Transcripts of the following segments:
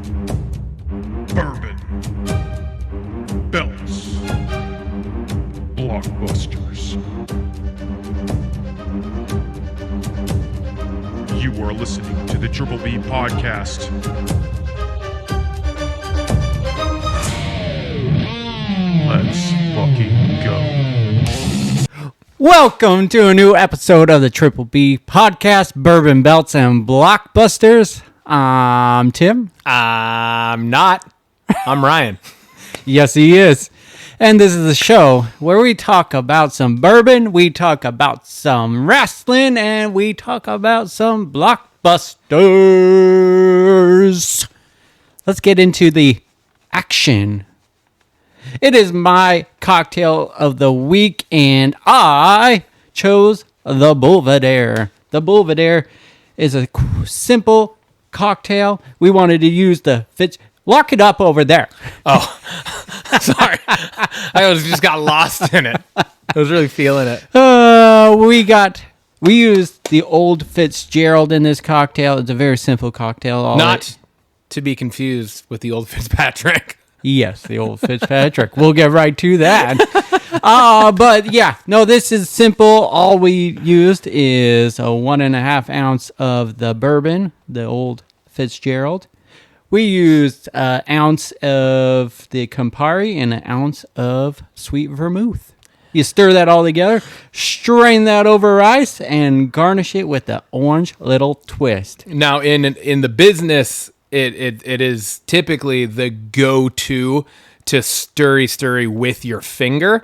Bourbon. Belts. Blockbusters. You are listening to the Triple B Podcast. Let's fucking go. Welcome to a new episode of the Triple B Podcast, Bourbon Belts and Blockbusters. I'm Tim. I'm not. I'm Ryan. Yes, he is. And this is the show where we talk about some bourbon, we talk about some wrestling, and we talk about some blockbusters. Let's get into the action. It is my cocktail of the week, and I chose the Belvedere. The Belvedere is a simple cocktail. We wanted to use the Fitz. Lock it up over there. Oh, sorry. I just got lost in it. I was really feeling it. We used the old Fitzgerald in this cocktail. It's a very simple cocktail. Not to be confused with the old Fitzpatrick. Yes, the old Fitzpatrick. We'll get right to that. But yeah, no, this is simple. All we used is a 1.5 ounce of the bourbon, the old Fitzgerald. We used an ounce of the Campari and an ounce of sweet vermouth. You stir that all together, strain that over ice, and garnish it with the orange little twist. Now, in the business, it is typically the go-to to stirry with your finger.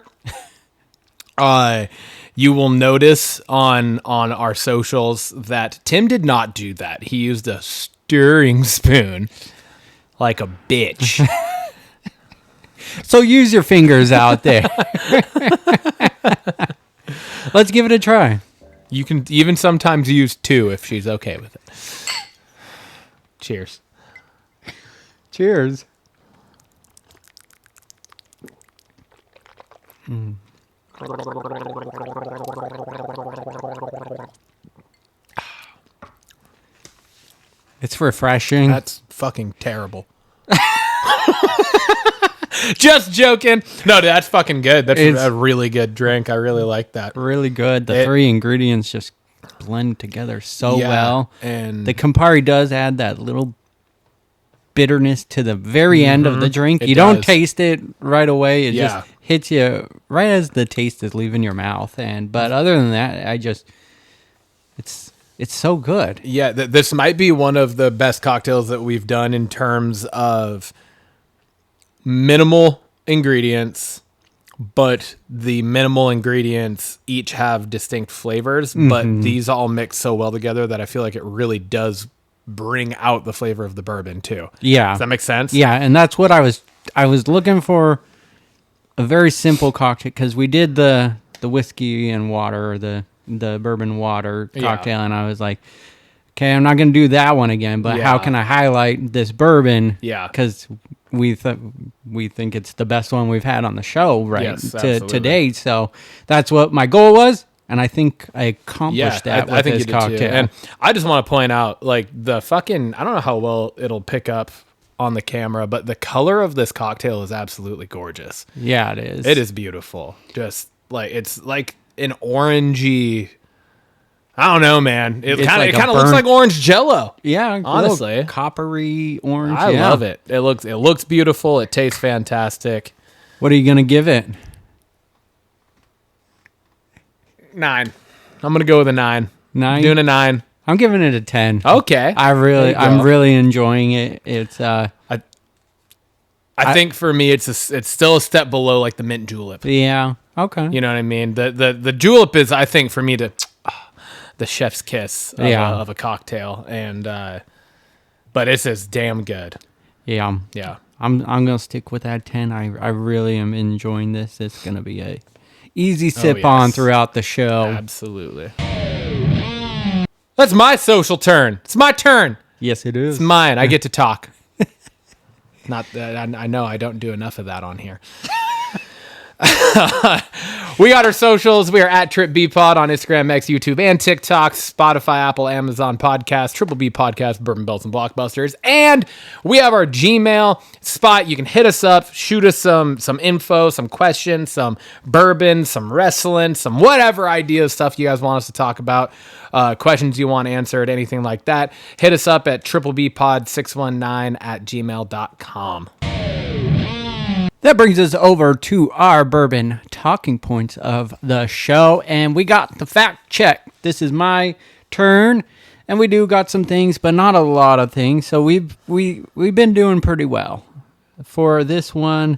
You will notice on our socials that Tim did not do that. He used a stirring spoon like a bitch. So use your fingers out there. Let's give it a try. You can even sometimes use 2 if she's okay with it. Cheers. Cheers. It's refreshing. That's fucking terrible. Just joking. No, that's fucking good. That's a really good drink. I really like that. Really good. The 3 ingredients just blend together so well. And the Campari does add that little bitterness to the very end of the drink. You don't taste it right away. It just hits you right as the taste is leaving your mouth. But other than that, it's so good. Yeah, this might be one of the best cocktails that we've done in terms of minimal ingredients, but the minimal ingredients each have distinct flavors, but these all mix so well together that I feel like it really does bring out the flavor of the bourbon too. Yeah. Does that make sense? Yeah, and that's what I was looking for, a very simple cocktail, because we did the whiskey and water, the bourbon water cocktail, and I was like, okay, I'm not going to do that one again, but how can I highlight this bourbon? Yeah. Because we think it's the best one we've had on the show to date. So that's what my goal was, and I think I accomplished that with this cocktail. Too. And I just want to point out, like, the fucking, I don't know how well it'll pick up on the camera, but the color of this cocktail is absolutely gorgeous. Yeah, it is. It is beautiful. Just like, it's like an orangey, I don't know, man. It kind of looks like orange Jello. Yeah, honestly, coppery orange. I love it. It looks beautiful. It tastes fantastic. What are you gonna give it? 9. I'm gonna go with a 9. 9. Doing a 9. I'm giving it a 10. Okay. I'm really enjoying it. It's I think for me it's still a step below like the mint julep. Yeah. Okay. You know what I mean? The julep is, I think, for me the chef's kiss of a cocktail, and but it's just damn good. Yeah. Yeah. I'm gonna stick with that 10. I really am enjoying this. It's gonna be a easy sip on throughout the show. Absolutely. That's my social turn. It's my turn. Yes, it is. It's mine. I get to talk. Not that I know I don't do enough of that on here. We got our socials. We are at Trip B Pod on Instagram, X, YouTube, and TikTok, Spotify, Apple, Amazon Podcast, Triple B Podcast, Bourbon Belts and Blockbusters. And we have our Gmail spot. You can hit us up, shoot us some info, some questions, some bourbon, some wrestling, some whatever ideas, stuff you guys want us to talk about, questions you want answered, anything like that. Hit us up at triplebpod619@gmail.com. That brings us over to our bourbon talking points of the show, and we got the fact check. This is my turn, and we do got some things, but not a lot of things. So we've been doing pretty well for this one.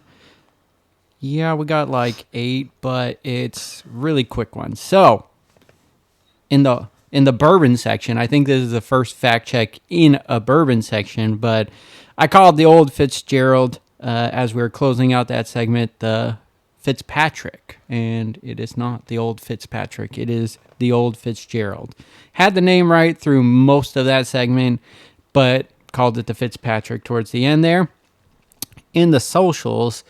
Yeah, we got like 8, but it's really quick ones. So in the bourbon section, I think this is the first fact check in a bourbon section, but I called the old Fitzgerald. As we were closing out that segment, the Fitzpatrick, and it is not the old Fitzpatrick, it is the old Fitzgerald. Had the name right through most of that segment, but called it the Fitzpatrick towards the end there. In the socials,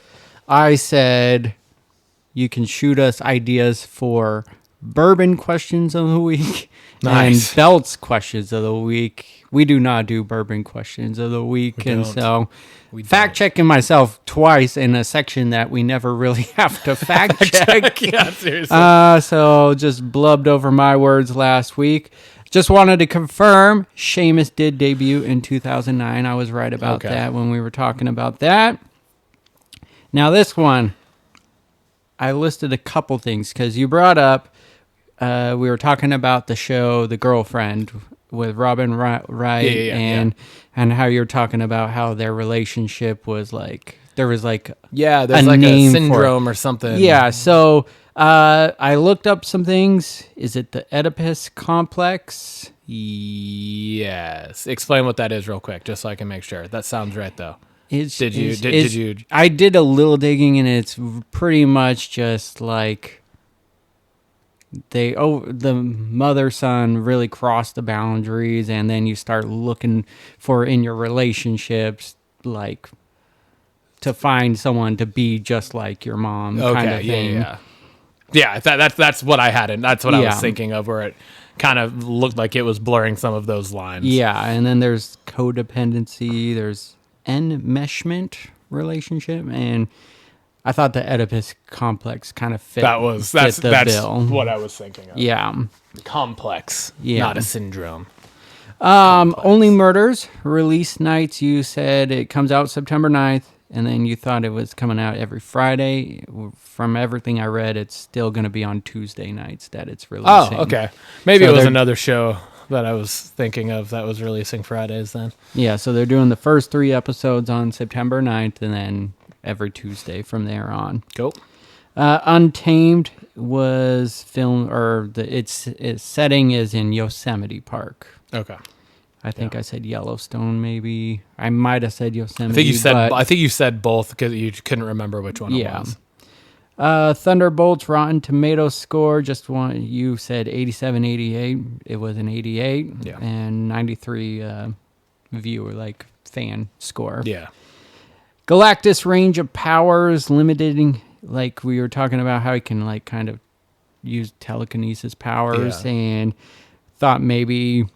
I said you can shoot us ideas for bourbon questions of the week and belts questions of the week. We do not do bourbon questions of the week, and so fact checking myself twice in a section that we never really have to fact check. Yeah, seriously. So just blubbed over my words last week. Just wanted to confirm Sheamus did debut in 2009. I was right about that when we were talking about that. Now this one, I listed a couple things because you brought up, we were talking about the show The Girlfriend with Robin Wright and how you're talking about how their relationship was like, there was like there's a like name a syndrome or something. Yeah, so I looked up some things. Is it the Oedipus complex? Yes. Explain what that is real quick, just so I can make sure. That sounds right though. Did you? I did a little digging, and it's pretty much just like the mother-son really crossed the boundaries, and then you start looking for in your relationships, like to find someone to be just like your mom, kind of thing. Yeah. That's what I had, and that's what I was thinking of, where it kind of looked like it was blurring some of those lines. Yeah, and then there's codependency, there's enmeshment relationship, and I thought the Oedipus complex kind of fit. That's bill. What I was thinking of. Yeah, complex, not a syndrome. Only Murders release nights. You said it comes out September 9th, and then you thought it was coming out every Friday. From everything I read, it's still going to be on Tuesday nights that it's releasing. Oh, okay. Maybe it was another show that I was thinking of that was releasing Fridays then. Yeah, so they're doing the first 3 episodes on September 9th, and then every Tuesday from there on. Cool. Untamed was filmed, or its setting is in Yosemite Park. Okay. I think I said Yellowstone, maybe. I might have said Yosemite. I think you said both because you couldn't remember which one it was. Thunderbolts Rotten Tomatoes score, just one. You said 87, 88. It was an 88. Yeah. And 93 viewer, fan score. Yeah. Galactus range of powers, limiting, like we were talking about how he can kind of use telekinesis powers, and thought maybe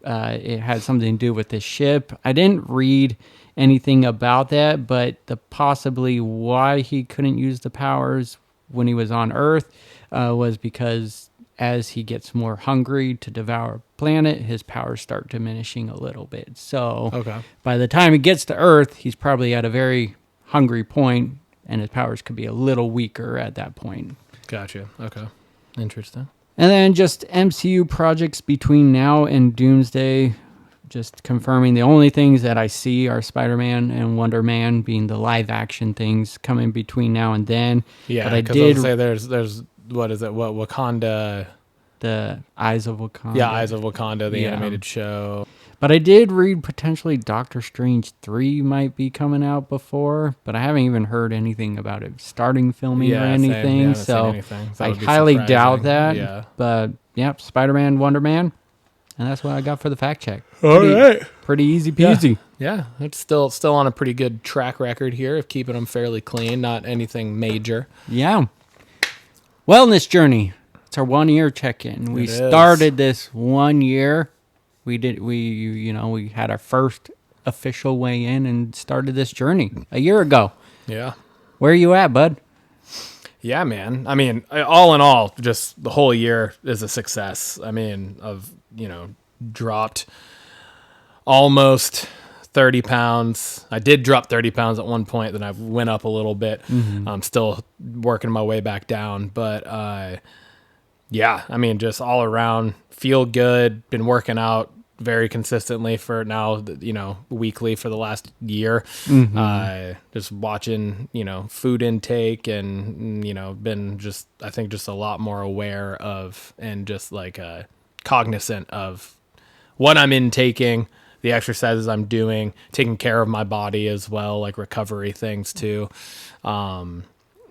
it had something to do with the ship. I didn't read anything about that, but possibly why he couldn't use the powers when he was on Earth was because as he gets more hungry to devour a planet, his powers start diminishing a little bit. So by the time he gets to Earth, he's probably at a very hungry point, and his powers could be a little weaker at that point. Gotcha. Okay. Interesting. And then just MCU projects between now and Doomsday, just confirming the only things that I see are Spider-Man and Wonder Man being the live-action things coming between now and then. Yeah, but I did say there's what is it? What Wakanda? The Eyes of Wakanda. Yeah, Eyes of Wakanda, the animated show. But I did read potentially Doctor Strange 3 might be coming out before, but I haven't even heard anything about it starting filming or anything. So I highly doubt that. Yeah. But Spider-Man, Wonder Man, and that's what I got for the fact check. All right. Pretty easy peasy. Yeah, it's still on a pretty good track record here of keeping them fairly clean, not anything major. Yeah. Wellness journey. It's our 1 year check-in. We started this 1 year. We had our first official weigh in and started this journey a year ago. Yeah. Where are you at, bud? Yeah, man. I mean, all in all, just the whole year is a success. I mean, dropped almost 30 pounds. I did drop 30 pounds at one point, then I went up a little bit. I'm still working my way back down, but yeah, I mean, just all around feel good. Been working out very consistently for now, weekly for the last year. Just watching, food intake and, been just, I think just a lot more aware of and just like cognizant of what I'm intaking, the exercises I'm doing, taking care of my body as well, like recovery things too.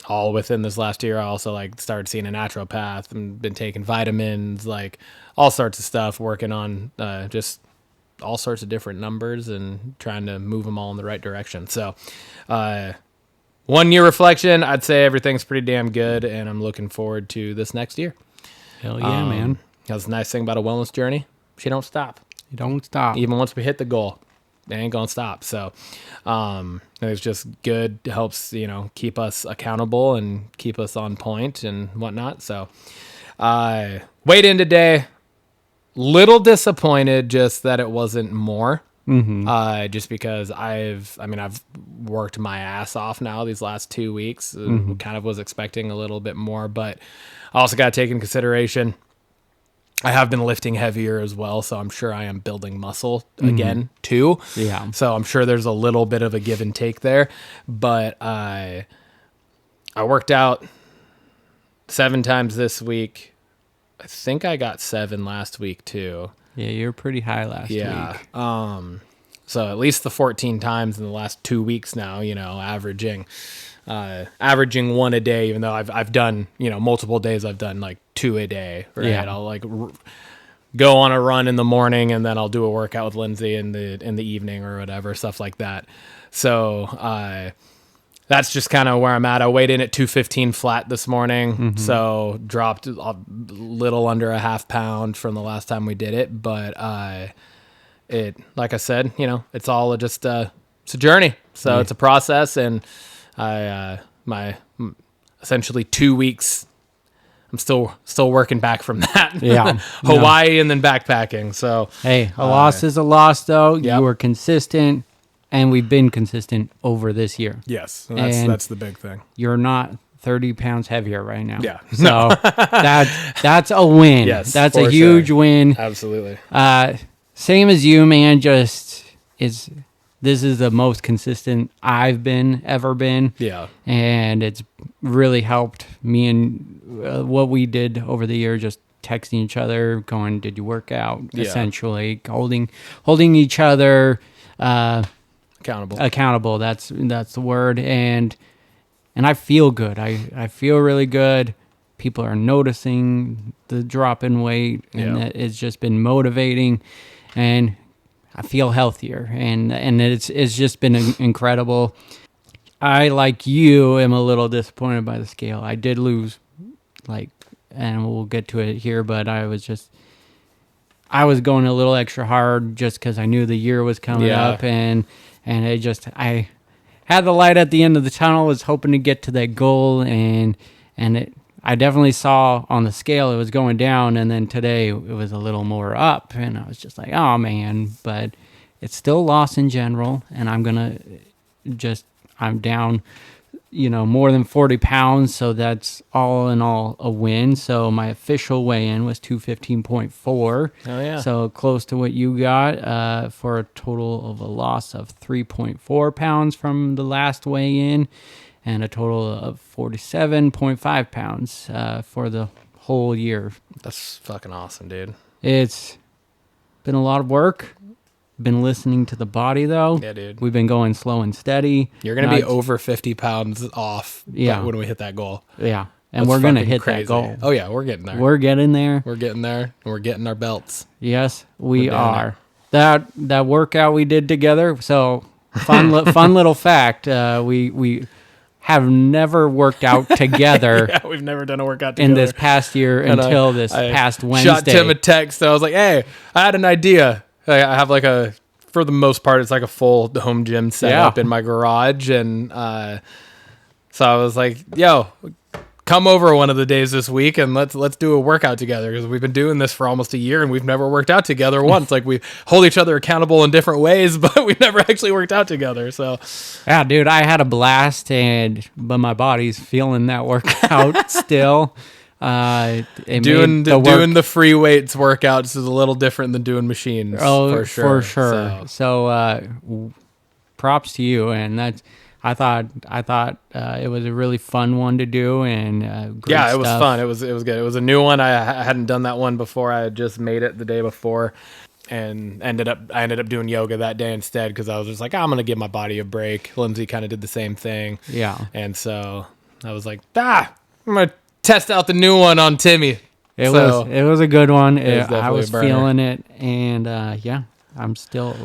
All within this last year, I also started seeing a naturopath and been taking vitamins, all sorts of stuff, working on just all sorts of different numbers and trying to move them all in the right direction. So 1 year reflection, I'd say everything's pretty damn good, and I'm looking forward to this next year. Hell yeah, man. That's the nice thing about a wellness journey. She don't stop. You don't stop. Even once we hit the goal, they ain't gonna stop. So it's just good. It helps, keep us accountable and keep us on point and whatnot. So weighed in today. Little disappointed just that it wasn't more. Just because I've worked my ass off now these last 2 weeks. Kind of was expecting a little bit more, but I also got to take into consideration I have been lifting heavier as well, so I'm sure I am building muscle again too. Yeah. So I'm sure there's a little bit of a give and take there, but I worked out 7 times this week. I think I got 7 last week too. Yeah, you're pretty high last week. So at least the 14 times in the last 2 weeks now, averaging 1 a day, even though I've done, multiple days I've done 2 a day, right? Yeah. I'll go on a run in the morning and then I'll do a workout with Lindsay in the evening or whatever, stuff like that. So, that's just kind of where I'm at. I weighed in at 215 flat this morning, so dropped a little under a half pound from the last time we did it. But it, like I said, it's all just it's a journey. So it's a process, and my essentially 2 weeks. I'm still working back from that. Yeah, Hawaii and then backpacking. So hey, a loss is a loss, though. Yep. You were consistent. And we've been consistent over this year. Yes, And that's the big thing. You're not 30 pounds heavier right now. Yeah. So that's a win. Yes, that's for a huge sure. win. Absolutely. Same as you, man. This is the most consistent I've ever been. Yeah. And it's really helped me and what we did over the year, just texting each other, going, did you work out? Yeah. Essentially holding each other accountable. That's the word. And I feel good. I feel really good. People are noticing the drop in weight, and it's just been motivating, and I feel healthier, and it's just been incredible. I, like you, am a little disappointed by the scale. I did lose, and we'll get to it here, but I was going a little extra hard just because I knew the year was coming up, and I had the light at the end of the tunnel, was hoping to get to that goal, and I definitely saw on the scale it was going down, and then today it was a little more up, and I was just like, oh man, but it's still loss in general, and I'm down, more than 40 pounds, so that's all in all a win. So my official weigh-in was 215.4. Oh, yeah. So close to what you got, for a total of a loss of 3.4 pounds from the last weigh-in, and a total of 47.5 pounds for the whole year. That's fucking awesome, dude. It's been a lot of work. Been listening to the body, though. Yeah, dude. We've been going slow and steady. You're going to be over 50 pounds off when we hit that goal. Yeah. And That's we're going to fucking hit crazy. that goal. Oh, yeah, we're getting there. We're getting there. We're getting there, and we're getting our belts. Yes, we We're doing are. That workout we did together, so fun little fact, we have never worked out together. Yeah, we've never done a workout in together. this past year And until this past Wednesday. Shot Tim a text. I was like, hey, I had an idea. I have like for the most part, it's like a full home gym setup in my garage. And so I was like, yo, come over one of the days this week and let's do a workout together, because we've been doing this for almost a year and we've never worked out together once. Like, we hold each other accountable in different ways, but we've never actually worked out together. So yeah, dude, I had a blast, but my body's feeling that workout still. Doing the free weights workouts is a little different than doing machines. Oh, for sure. So props to you, and I thought it was a really fun one to do, and great it was stuff. fun. It was good. It was a new one. I hadn't done that one before. I had just made it the day before, and I ended up doing yoga that day instead, because I was just like, I'm gonna give my body a break. Lindsay kind of did the same thing. Yeah, and so I was like, I'm gonna test out the new one on Timmy. It was a good one. I was a burner. feeling it, and I'm still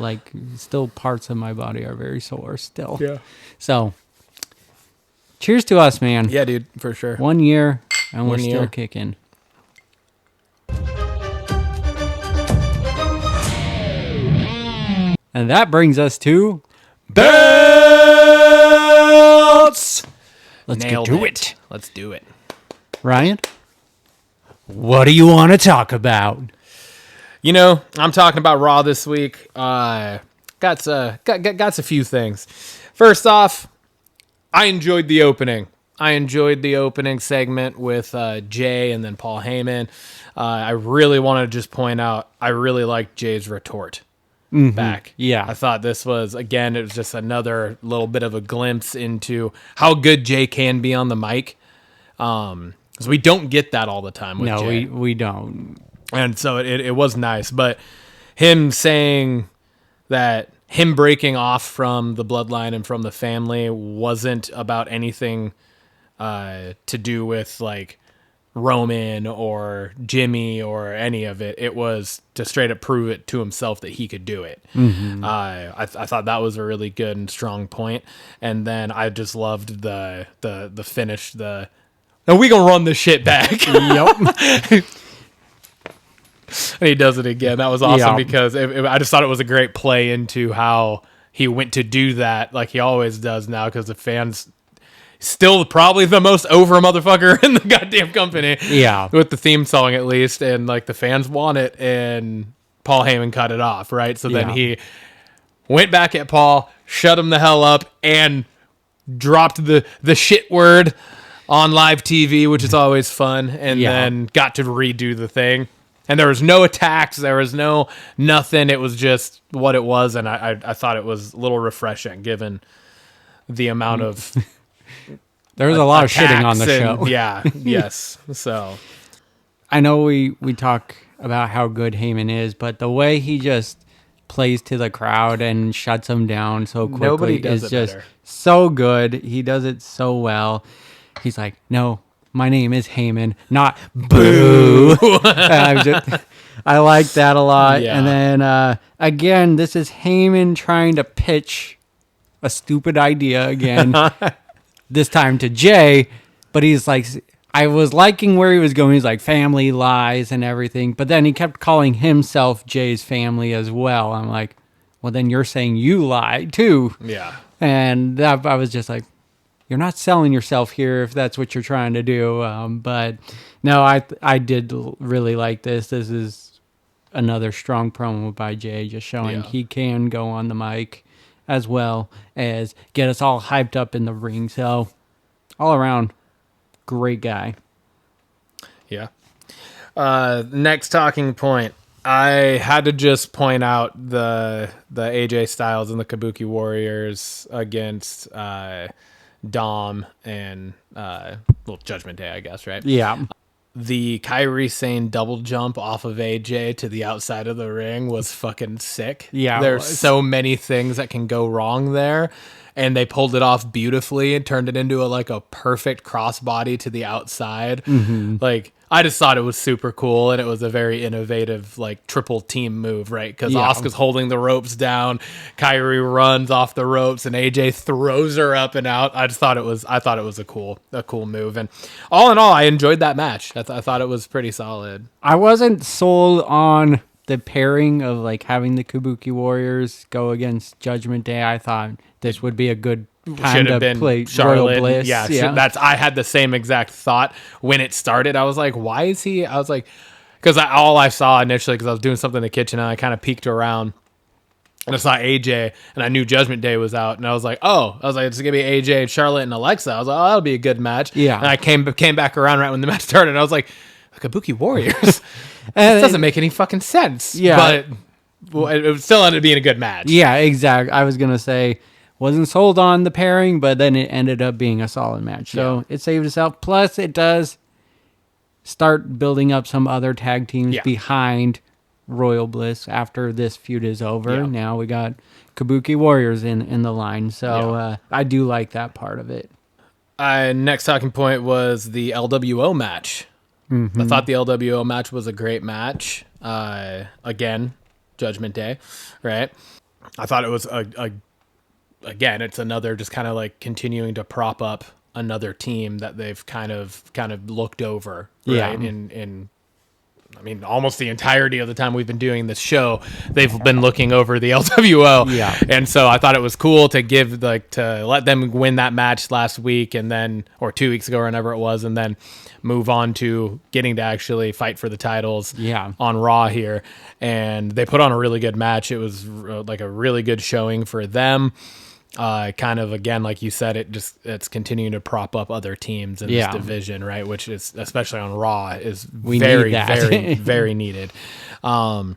parts of my body are very sore still. Yeah. So, cheers to us, man. Yeah, dude, for sure. 1 year, and we're 1 year. still kicking. And that brings us to belts. Let's Nailed get to it. Let's do it. Ryan, what do you want to talk about? You know, I'm talking about Raw this week. Got a few things. First off, I enjoyed the opening. I enjoyed the opening segment with Jay and then Paul Heyman. I really want to just point out, I really liked Jay's retort back. Yeah. I thought this was, again, it was just another little bit of a glimpse into how good Jay can be on the mic. Because we don't get that all the time with Jay. No, we don't. And so it was nice. But him saying that him breaking off from the bloodline and from the family wasn't about anything to do with like Roman or Jimmy or any of it. It was to straight up prove it to himself that he could do it. Mm-hmm. I thought that was a really good and strong point. And then I just loved the finish. Now we gonna run this shit back. Yep. And he does it again. That was awesome Yeah. because I just thought it was a great play into how he went to do that like he always does now, because the fans still probably the most over motherfucker in the goddamn company. Yeah. With the theme song at least, and like the fans want it, and Paul Heyman cut it off, right? So then he went back at Paul, shut him the hell up, and dropped the shit word on live TV, which is always fun, and then got to redo the thing. And there was no attacks. There was no nothing. It was just what it was. And I thought it was a little refreshing given the amount of There was a lot of shitting on the show. Yeah. Yes. So I know we talk about how good Heyman is, but the way he just plays to the crowd and shuts them down so quickly Nobody does is it just better. so good. He does it so well. He's like, no, my name is Heyman, not Boo. I like that a lot. Yeah. And then, again, this is Heyman trying to pitch a stupid idea again, this time to Jay. But he's like, I was liking where he was going. He's like, family lies and everything. But then he kept calling himself Jay's family as well. I'm like, well, then you're saying you lie too. yeah. And that, I was just like, you're not selling yourself here if that's what you're trying to do. But no, I did really like this. This is another strong promo by Jay, just showing he can go on the mic as well as get us all hyped up in the ring. So all around, great guy. Yeah. Next talking point. I had to just point out the AJ Styles and the Kabuki Warriors against Dom and Judgment Day, I guess, right? Yeah. The Kairi Sane double jump off of AJ to the outside of the ring was fucking sick. Yeah, it There's was. so many things that can go wrong there, and they pulled it off beautifully and turned it into a perfect crossbody to the outside. Mm-hmm. Like, I just thought it was super cool, and it was a very innovative, like, triple team move, right? Because Asuka's holding the ropes down, Kairi runs off the ropes, and AJ throws her up and out. I thought it was a cool move, and all in all, I enjoyed that match. I thought it was pretty solid. I wasn't sold on the pairing of like having the Kabuki Warriors go against Judgment Day. I thought this would be a good time to play Charlotte. Royal Bliss. Yeah, I had the same exact thought when it started. I was like, why is he? I was like, because all I saw initially, because I was doing something in the kitchen and I kind of peeked around and I saw AJ and I knew Judgment Day was out, and I was like, it's gonna be AJ, Charlotte, and Alexa. I was like, that'll be a good match. Yeah, and I came back around right when the match started, and I was like, Kabuki Warriors. It doesn't make any fucking sense. Yeah, but it still ended up being a good match. Yeah, exactly. I was gonna say wasn't sold on the pairing, but then it ended up being a solid match. So it saved itself. Plus, it does start building up some other tag teams behind Royal Bliss after this feud is over. Yeah. Now we got Kabuki Warriors in the line. So I do like that part of it. Next talking point was the LWO match. Mm-hmm. I thought the LWO match was a great match. Again, Judgment Day, right? I thought it was again, it's another just kind of like continuing to prop up another team that they've kind of looked over, right? In I mean, almost the entirety of the time we've been doing this show, they've been looking over the LWO. Yeah. And so I thought it was cool to let them win that match last week or 2 weeks ago or whenever it was, and then move on to getting to actually fight for the titles on Raw here. And they put on a really good match. It was like a really good showing for them. Kind of, again, like you said, it's continuing to prop up other teams in this division, right? Which is, especially on Raw, is very, very, very needed. The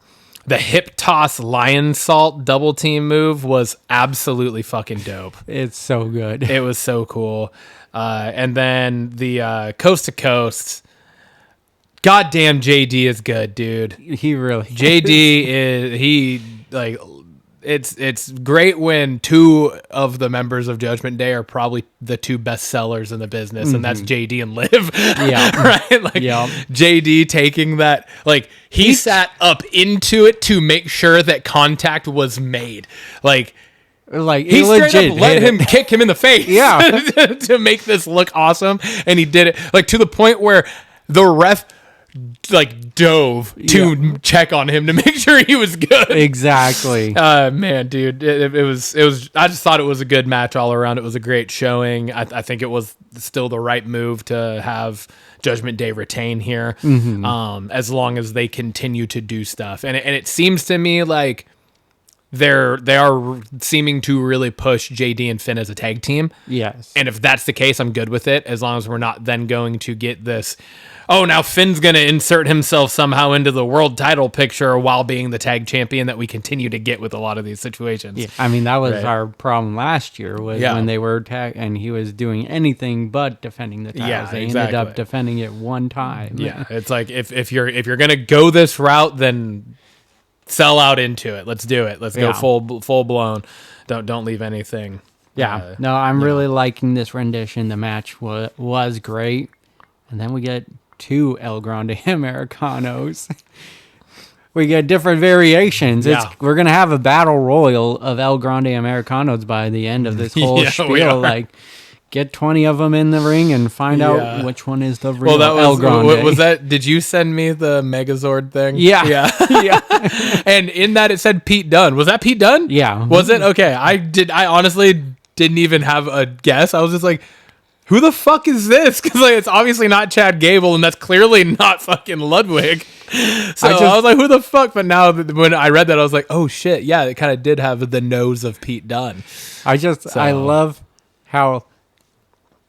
hip toss lion salt double team move was absolutely fucking dope. It's so good. It was so cool. And then the coast to coast. Goddamn, JD is good, dude. He really JD is It's great when two of the members of Judgment Day are probably the two best sellers in the business, and that's JD and Liv. Yeah. Right? Like, JD taking that, like, he sat up into it to make sure that contact was made. Like he straight up let him kick him in the face to make this look awesome, and he did it, like, to the point where the ref dove to check on him to make sure he was good. Exactly. Man, dude, it was. I just thought it was a good match all around. It was a great showing. I think it was still the right move to have Judgment Day retain here, as long as they continue to do stuff. And it seems to me like they are seeming to really push JD and Finn as a tag team. Yes. And if that's the case, I'm good with it, as long as we're not then going to get this, now Finn's going to insert himself somehow into the world title picture while being the tag champion that we continue to get with a lot of these situations. Yeah. I mean, that was our problem last year, was when they were tag and he was doing anything but defending the titles. Yeah, they ended up defending it one time. Yeah, it's like if you're going to go this route, then sell out into it. Let's do it. Let's go full blown. Don't leave anything. Yeah. No, I'm really liking this rendition. The match was great. And then we get 2 El Grande Americanos. We get different variations. We're going to have a battle royal of El Grande Americanos by the end of this whole spiel. Like, get 20 of them in the ring and find out which one is the real El Grande. Was that? Did you send me the Megazord thing? Yeah. And in that it said Pete Dunne. Was that Pete Dunne? Yeah. Was it? Okay. I honestly didn't even have a guess. I was just like, who the fuck is this? Because it's obviously not Chad Gable, and that's clearly not fucking Ludwig. So I was like, who the fuck? But now when I read that, I was like, oh shit, yeah, it kind of did have the nose of Pete Dunne. I love how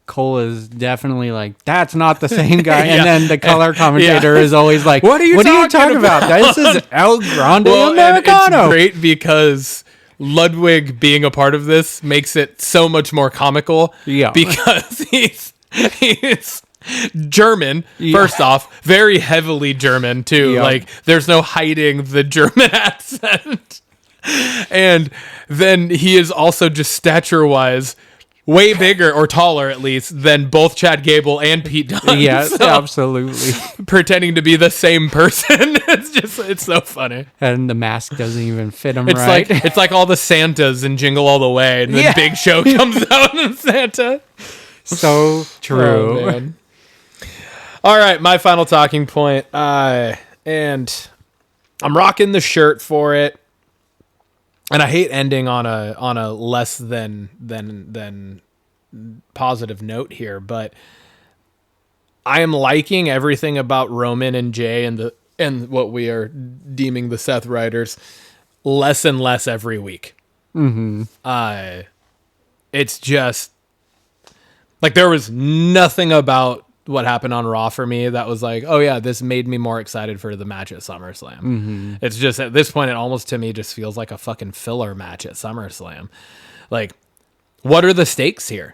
Cole is definitely like, that's not the same guy. And then the color commentator is always like, what are you talking about? This is El Grande Americano. It's great because Ludwig being a part of this makes it so much more comical. Yeah. Because he's German, first off, very heavily German too. Yeah. Like, there's no hiding the German accent. And then he is also just stature-wise way bigger or taller at least than both Chad Gable and Pete Dunne. Yes, So, absolutely. pretending to be the same person. It's so funny. And the mask doesn't even fit him It's right. like it's like all the Santas in Jingle All the Way, and then Yeah. Big Show comes out in Santa. So true. Oh, man. All right, my final talking point, and I'm rocking the shirt for it. And I hate ending on a less than positive note here, but I am liking everything about Roman and Jay and what we are deeming the Seth Riders less and less every week. Mm-hmm. It's just like there was nothing about what happened on Raw for me that was like, oh yeah, this made me more excited for the match at SummerSlam. Mm-hmm. It's just at this point, it almost to me just feels like a fucking filler match at SummerSlam. Like, what are the stakes here?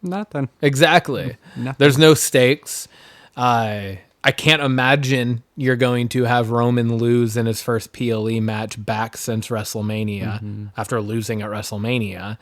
Nothing. Exactly. Nothing. There's no stakes. I can't imagine you're going to have Roman lose in his first PLE match back since WrestleMania after losing at WrestleMania.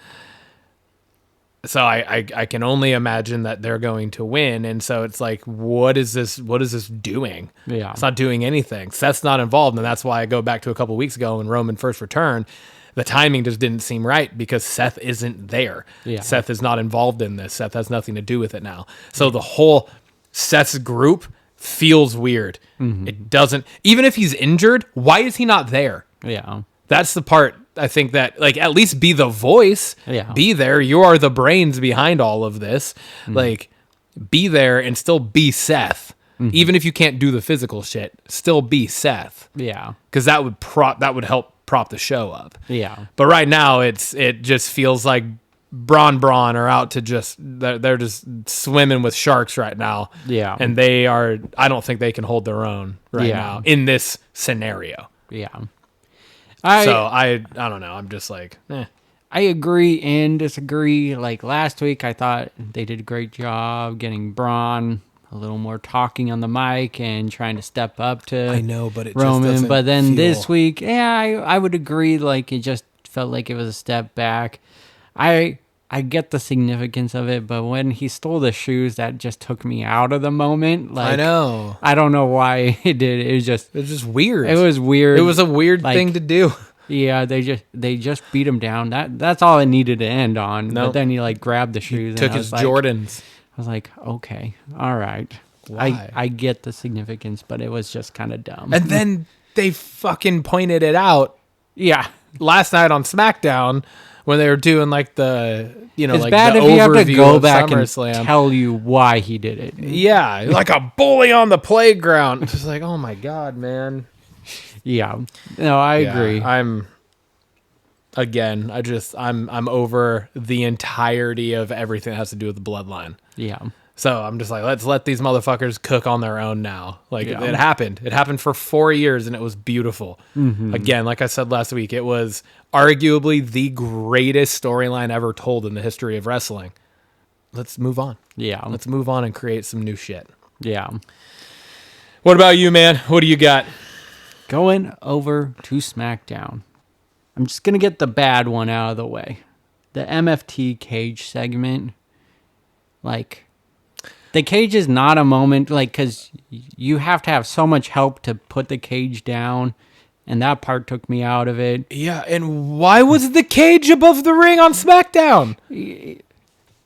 So I can only imagine that they're going to win. And so it's like, what is this doing? Yeah. It's not doing anything. Seth's not involved. And that's why I go back to a couple weeks ago when Roman first returned. The timing just didn't seem right because Seth isn't there. Yeah. Seth is not involved in this. Seth has nothing to do with it now. So the whole Seth's group feels weird. Mm-hmm. It doesn't, even if he's injured, why is he not there? Yeah. That's the part I think that, like, at least be the voice. Yeah. Be there. You are the brains behind all of this. Like, be there and still be Seth. Even if you can't do the physical shit, still be Seth. Yeah. Because that would help prop the show up. Yeah. But right now, it just feels like Braun are out to they're just swimming with sharks right now. Yeah. And I don't think they can hold their own right now in this scenario. Yeah. I don't know. I'm just like, I agree and disagree. Like last week, I thought they did a great job getting Braun a little more talking on the mic and trying to step up to I know, but it Roman. just doesn't but then feel... this week, I would agree. Like it just felt like it was a step back. I get the significance of it, but when he stole the shoes, that just took me out of the moment. Like I know. I don't know why it did. It was just weird. It was weird. It was a weird thing to do. Yeah, they just beat him down. That's all it needed to end on. Nope. But then he like grabbed the shoes. Took and his like, Jordans. I was like, okay, all right. Why? I get the significance, but it was just kind of dumb. And then they fucking pointed it out yeah, last night on SmackDown when they were doing like the it's like bad the if you have to overview go of back SummerSlam. and tell you why he did it. Yeah, like a bully on the playground. It's just like, oh my god, man. Yeah, no, I Yeah, agree. I'm over the entirety of everything that has to do with the bloodline. Yeah, So I'm just like, let's let these motherfuckers cook on their own now. Like Yeah. it happened. It happened for 4 years and it was beautiful. Mm-hmm. Again, like I said last week, it was arguably the greatest storyline ever told in the history of wrestling. Let's move on. yeah, Let's move on and create some new shit. yeah. What about you, man? What do you got? Going over to SmackDown. I'm just gonna get the bad one out of the way. The MFT cage segment, like. The cage is not a moment, like, because you have to have so much help to put the cage down, and that part took me out of it. Yeah, and why was the cage above the ring on SmackDown?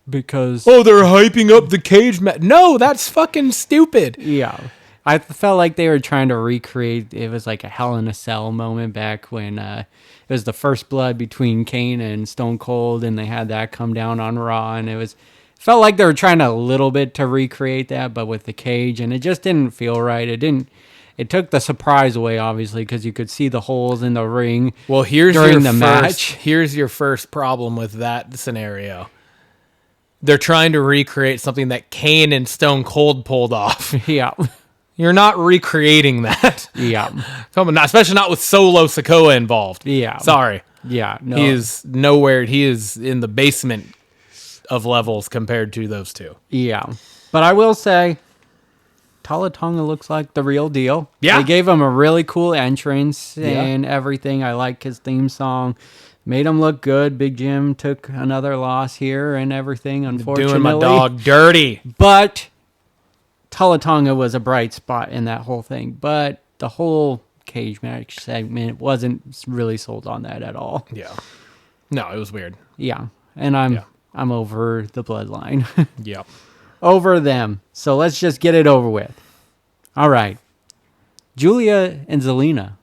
Because... Oh, they're hyping up the cage match. No, that's fucking stupid. Yeah. I felt like they were trying to recreate, it was like a Hell in a Cell moment back when it was the first blood between Kane and Stone Cold, and they had that come down on Raw, and it felt like they were trying a little bit to recreate that, but with the cage, and it just didn't feel right. It took the surprise away, obviously, because you could see the holes in the ring. Well, here's during the match. Here's your first problem with that scenario. They're trying to recreate something that Kane and Stone Cold pulled off. Yeah. You're not recreating that. Yeah. Especially not with Solo Sikoa involved. Yeah. Sorry. Yeah. No. He is nowhere. He is in the basement of levels compared to those two. Yeah. But I will say, Tala Tonga looks like the real deal. Yeah. They gave him a really cool entrance and everything. I like his theme song. Made him look good. Big Jim took another loss here and everything, unfortunately. Doing my dog dirty. But Tonga was a bright spot in that whole thing. But the whole cage match segment wasn't really sold on that at all. Yeah. No, it was weird. Yeah. And I'm over the bloodline. Yeah. Over them. So let's just get it over with. All right. Julia and Zelina.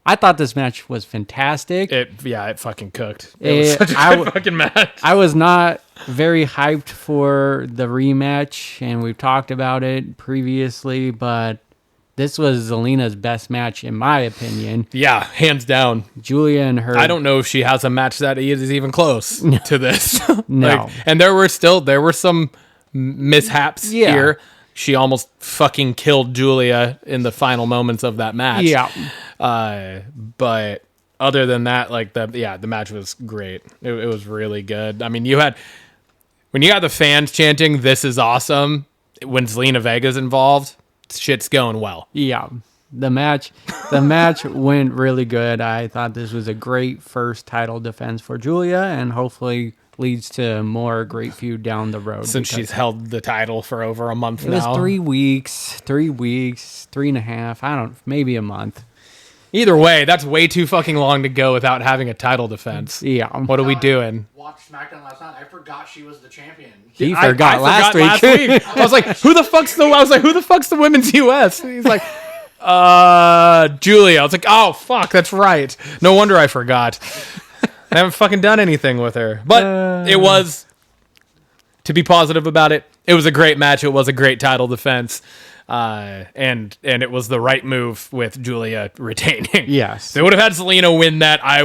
I thought this match was fantastic. It fucking cooked. It was such a good fucking match. I was not very hyped for the rematch, and we've talked about it previously, but this was Zelina's best match, in my opinion. Yeah, hands down. Julia and her. I don't know if she has a match that is even close to this. No. And there were some mishaps here. She almost fucking killed Julia in the final moments of that match. Yeah. But other than that, the match was great. It was really good. I mean, when you got the fans chanting, "This is awesome," when Zelina Vega's involved, shit's going well. Yeah. The match went really good. I thought this was a great first title defense for Julia, and hopefully leads to more great feud down the road. Since she's held the title for over a month now. It was 3 weeks, 3.5, maybe a month. Either way, that's way too fucking long to go without having a title defense. Yeah. What are we doing? Watched SmackDown last night. I forgot she was the champion. He I forgot last week. I was like, who the fuck's the women's US? And he's like, Julia. I was like, oh fuck, that's right. No wonder I forgot. I haven't fucking done anything with her. But it was, to be positive about it, it was a great match. It was a great title defense. And it was the right move with Julia retaining. Yes. If they would have had Zelina win that, I'd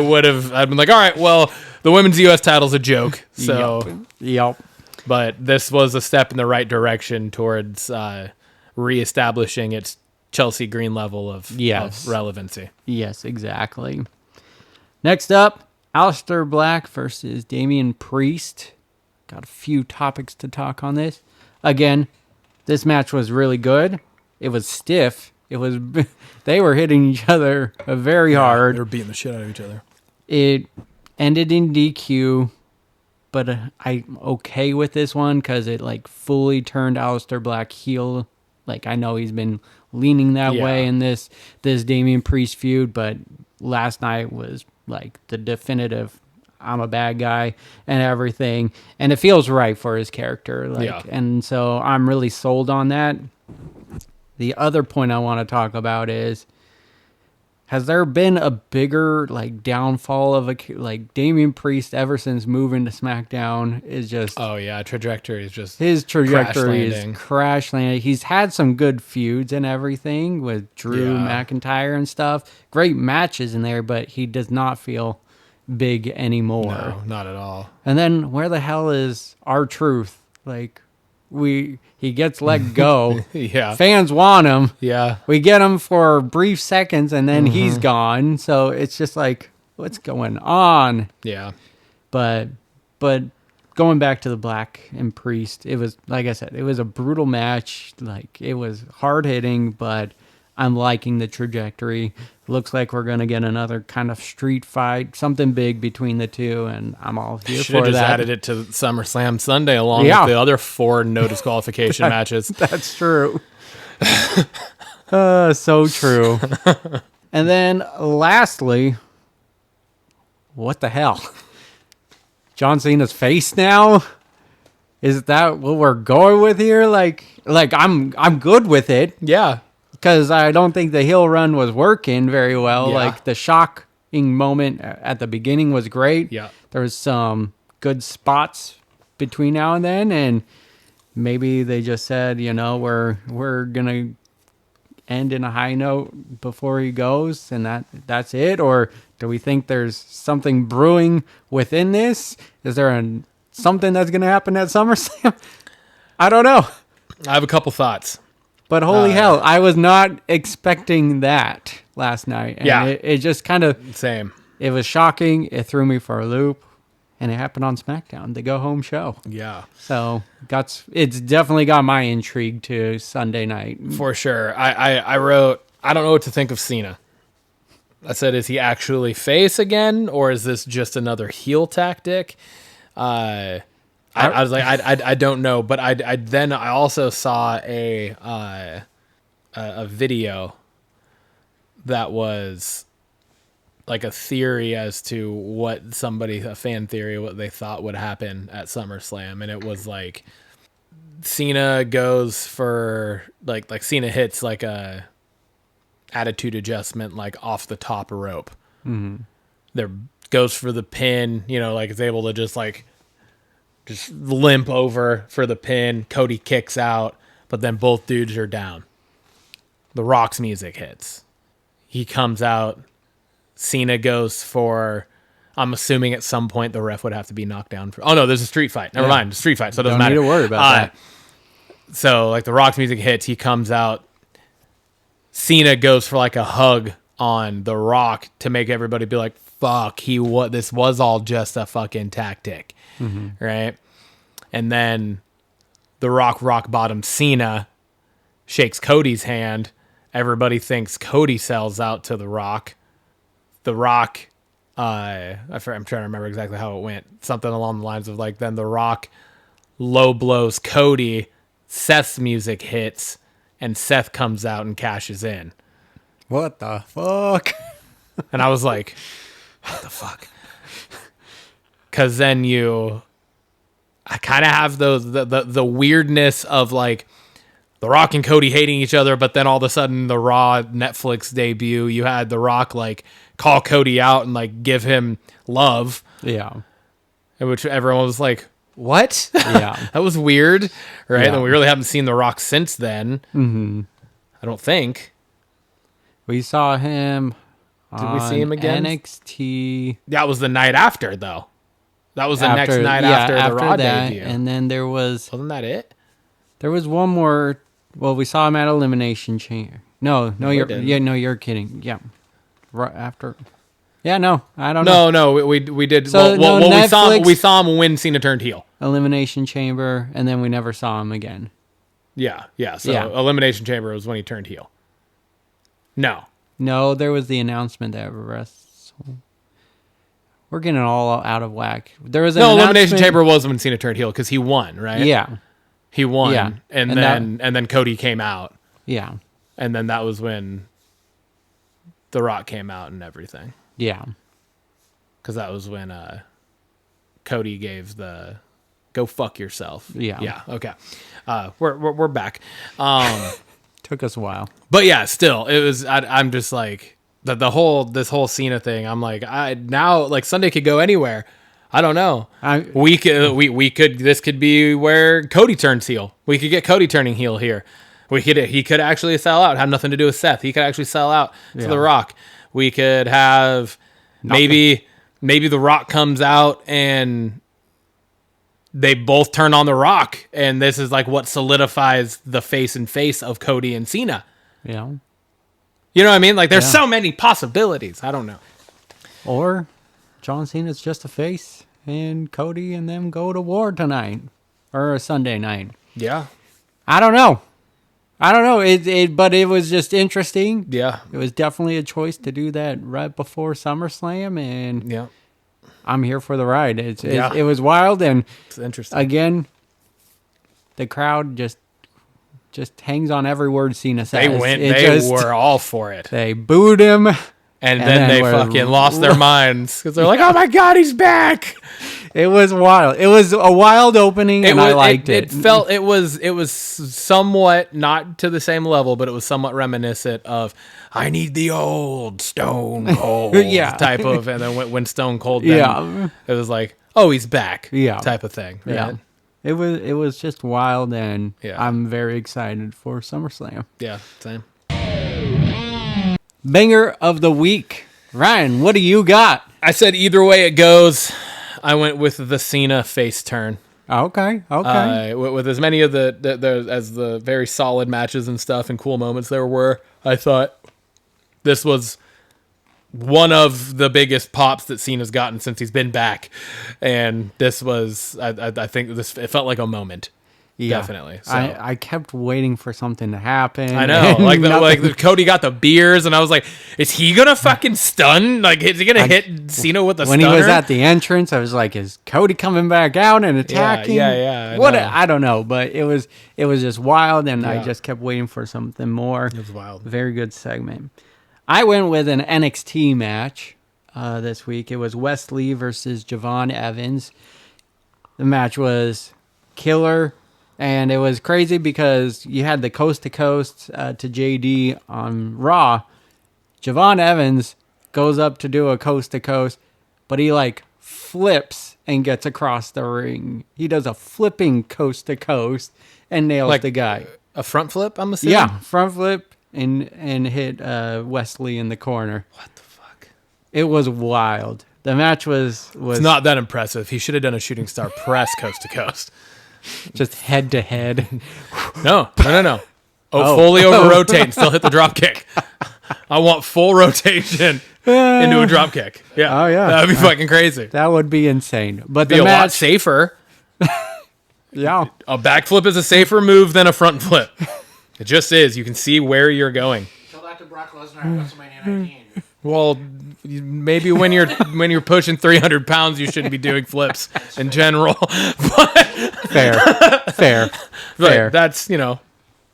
been like, all right, well, the women's US title's a joke. So, Yep. But this was a step in the right direction towards reestablishing its Chelsea Green level of relevancy. Yes, exactly. Next up, Aleister Black versus Damian Priest. Got a few topics to talk on this. Again, this match was really good. It was stiff. They were hitting each other very hard. They were beating the shit out of each other. It ended in DQ, but I'm okay with this one because it fully turned Aleister Black heel. I know he's been leaning that way in this Damian Priest feud, but last night was the definitive I'm a bad guy and everything, and it feels right for his character. And so I'm really sold on that. The other point I want to talk about is, has there been a bigger downfall of Damian Priest ever since moving to SmackDown? Is just trajectory is just his trajectory is crash landing. He's had some good feuds and everything with Drew McIntyre and stuff. Great matches in there, but he does not feel big anymore. No, not at all. And then where the hell is R-Truth? He gets let go. Fans want him. Yeah. We get him for brief seconds and then he's gone. So it's just what's going on? Yeah. But going back to the Black and Priest, it was, like I said, it was a brutal match. It was hard hitting, but I'm liking the trajectory. Looks like we're going to get another kind of street fight, something big between the two, and I'm all here Should for have just that. added it to SummerSlam Sunday along with the other 4 no disqualification matches. That's true. So true. And then lastly, what the hell? John Cena's face now? Is that what we're going with here? I'm good with it. Yeah. Because I don't think the heel run was working very well. Yeah. The shocking moment at the beginning was great. Yeah. There was some good spots between now and then, and maybe they just said, we're gonna end in a high note before he goes, and that's it. Or do we think there's something brewing within this? Is there something that's gonna happen at SummerSlam? I don't know. I have a couple thoughts. But holy hell, I was not expecting that last night. And it just kind of... Same. It was shocking. It threw me for a loop. And it happened on SmackDown, the go-home show. Yeah. So it's definitely got my intrigue to Sunday night. For sure. I wrote, I don't know what to think of Cena. I said, is he actually face again, or is this just another heel tactic? I was like, I don't know, but I also saw a video that was like a theory as to a fan theory, what they thought would happen at SummerSlam, and it was like Cena goes for like Cena hits like a attitude adjustment like off the top rope. Mm-hmm. There goes for the pin, like is able to just limp over for the pin. Cody kicks out, but then both dudes are down. The Rock's music hits. He comes out. Cena goes for, I'm assuming at some point the ref would have to be knocked down. Oh no, there's a street fight. Never mind, street fight. So it doesn't matter. Don't need to worry about that. So like the Rock's music hits. He comes out. Cena goes for like a hug on the Rock to make everybody be like, fuck, this was all just a fucking tactic. Mm-hmm. Right? And then the rock bottom Cena shakes Cody's hand. Everybody thinks Cody sells out to the Rock. The Rock, I'm trying to remember exactly how it went. Something along the lines of like, then the Rock low blows Cody. Seth's music hits, and Seth comes out and cashes in. What the fuck? And I was like, what the fuck? Because then I kind of have the weirdness of like The Rock and Cody hating each other, but then all of a sudden the Raw Netflix debut, you had The Rock like call Cody out and like give him love. Yeah. In which everyone was like, what? Yeah. That was weird, right? Yeah. And we really haven't seen The Rock since then. Mm-hmm. I don't think. We saw him. Did we see him again? NXT. That was the night after, though. That was the next night after the Raw debut. And then Wasn't that it? There was one more. Well, we saw him at Elimination Chamber. No, you're kidding. Yeah, right after. Yeah, no, I don't know. No, we did. So, we saw him when Cena turned heel. Elimination Chamber, and then we never saw him again. Yeah. So Elimination Chamber was when he turned heel. No, there was the announcement that we're getting all out of whack. There was Elimination Chamber was when Cena turned heel because he won, right? Yeah, he won, yeah. and then Cody came out. Yeah, and then that was when The Rock came out and everything. Yeah, because that was when Cody gave the "go fuck yourself." Yeah. Okay, we're back. Took us a while, but yeah, still, it was. I'm just like this whole Cena thing. I'm like, now like Sunday could go anywhere. I don't know. We could. This could be where Cody turns heel. We could get Cody turning heel here. He could actually sell out. Have nothing to do with Seth. He could actually sell out to The Rock. We could have maybe The Rock comes out and they both turn on The Rock, and this is like what solidifies the face of Cody and Cena. Yeah. You know what I mean? Like there's so many possibilities. I don't know. Or John Cena's just a face, and Cody and them go to war tonight or a Sunday night. Yeah. I don't know. But it was just interesting. Yeah. It was definitely a choice to do that right before SummerSlam, and yeah, I'm here for the ride. It was wild, and it's interesting. Again, the crowd just hangs on every word Cena says. They were all for it. They booed him. And then they fucking lost their minds because they're like, "Oh my god, he's back!" It was wild. It was a wild opening, and I liked it. It was somewhat not to the same level, but it was somewhat reminiscent of "I need the old Stone Cold" type of. And then when Stone Cold, it was like, "Oh, he's back," type of thing. Right? Yeah, it was just wild, and I'm very excited for SummerSlam. Yeah, same. Banger of the week. Ryan, what do you got? I said either way it goes, I went with the Cena face turn. Okay. With as many of the very solid matches and stuff and cool moments there were, I thought this was one of the biggest pops that Cena's gotten since he's been back. And this was, I think it felt like a moment. Yeah. Definitely. So. I kept waiting for something to happen. I know, and like nothing. Cody got the beers, and I was like, "Is he gonna fucking stun? Like, is he gonna hit Cena with the When stunner?" he was at the entrance, I was like, "Is Cody coming back out and attacking?" yeah, I don't know, but it was just wild, and I Yeah. just kept waiting for something more. It was wild. Very good segment. I went with an NXT match this week. It was Wesley versus Javon Evans. The match was killer. And it was crazy because you had the coast to coast to JD on Raw. Javon Evans goes up to do a coast to coast, but he like flips and gets across the ring. He does a flipping coast to coast and nails Like the guy. A front flip, I'm assuming. Yeah, front flip and hit Wesley in the corner. What the fuck? It was wild. The match was It's not that impressive. He should have done a shooting star press coast to coast. just head to head. No. Fully over rotate and still hit the drop kick. I want full rotation into a drop kick. Yeah. Oh, yeah. That'd be fucking crazy. That would be insane. But Be the a lot match, safer. yeah. A backflip is a safer move than a front flip. It just is. You can see where you're going. Tell that to Brock Lesnar at WrestleMania 19. Well, maybe when you're pushing 300 pounds, you shouldn't be doing flips in general. Fair. But that's,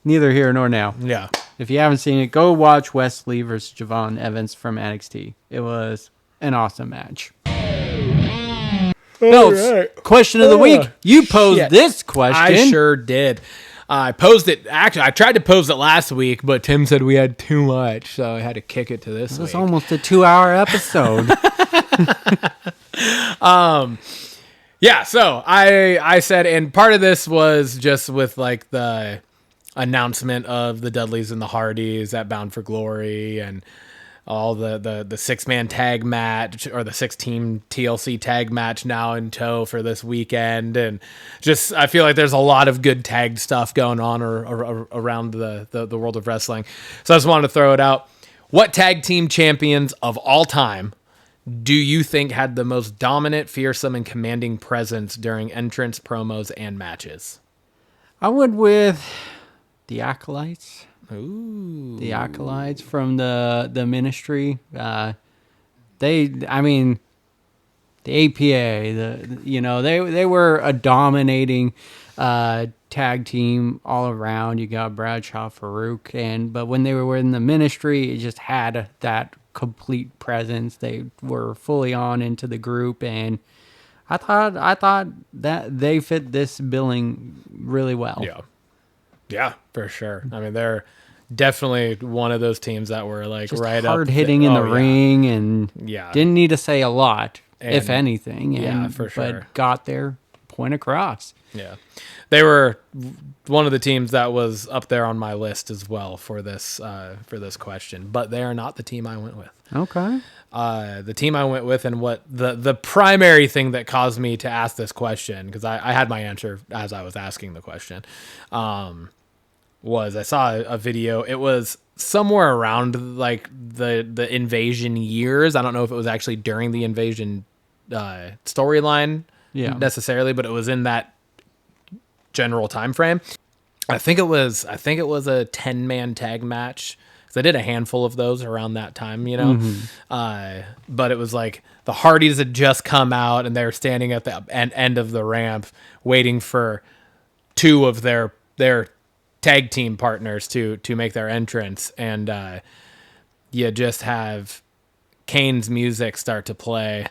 Neither here nor now. yeah. If you haven't seen it, go watch Wesley versus Javon Evans from NXT. It was an awesome match. Belts, question of the week. You posed Shit. this question. I sure did. I posed it. Actually, I tried to pose it last week, but Tim said we had too much, so I had to kick it to this It was week. almost a 2-hour episode. Yeah, so I said, and part of this was just with like the announcement of the Dudleys and the Hardys at Bound for Glory and all the 6-man tag match or the 6-team TLC tag match now in tow for this weekend. And just, I feel like there's a lot of good tagged stuff going on or around the world of wrestling. So I just wanted to throw it out. What tag team champions of all time do you think had the most dominant, fearsome, and commanding presence during entrance, promos, and matches? I went with the Acolytes. Ooh. The Acolytes from the ministry. The APA, they were a dominating tag team all around. You got Bradshaw, Farouk, but when they were in the ministry, it just had that complete presence. They were fully on into the group, and I thought that they fit this billing really well. Yeah, for sure. I mean, they're definitely one of those teams that were like Just right hard up hitting in the ring, and didn't need to say a lot, if anything. For sure. But got their point across. Yeah, they were one of the teams that was up there on my list as well for this question. But they are not the team I went with. Okay. The team I went with, and what the primary thing that caused me to ask this question, because I had my answer as I was asking the question, was I saw a video. It was somewhere around like the invasion years. I don't know if it was actually during the invasion storyline necessarily, but it was in that general time frame. I think it was a 10-man tag match. I did a handful of those around that time, but it was like the Hardys had just come out and they were standing at the end of the ramp waiting for two of their tag team partners to make their entrance. And you just have Kane's music start to play,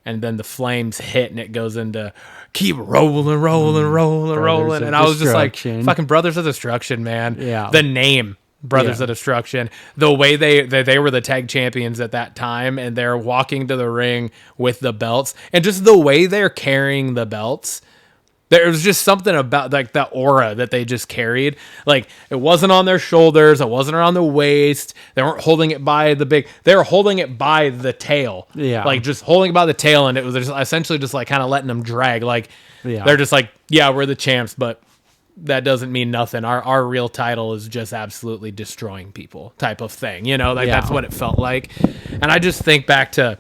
and then the flames hit and it goes into keep rolling. And I was just like, fucking Brothers of Destruction, man. Yeah. The name Brothers of Destruction, the way they were the tag champions at that time, and they're walking to the ring with the belts, and just the way they're carrying the belts, there was just something about like that aura that they just carried. Like, it wasn't on their shoulders, it wasn't around the waist, they weren't holding it by they were holding it by the tail. Like just holding it by the tail, and it was just essentially just like kind of letting them drag. Like they're just like, yeah, we're the champs, but that doesn't mean nothing. Our real title is just absolutely destroying people type of thing. That's what it felt like. And I just think back to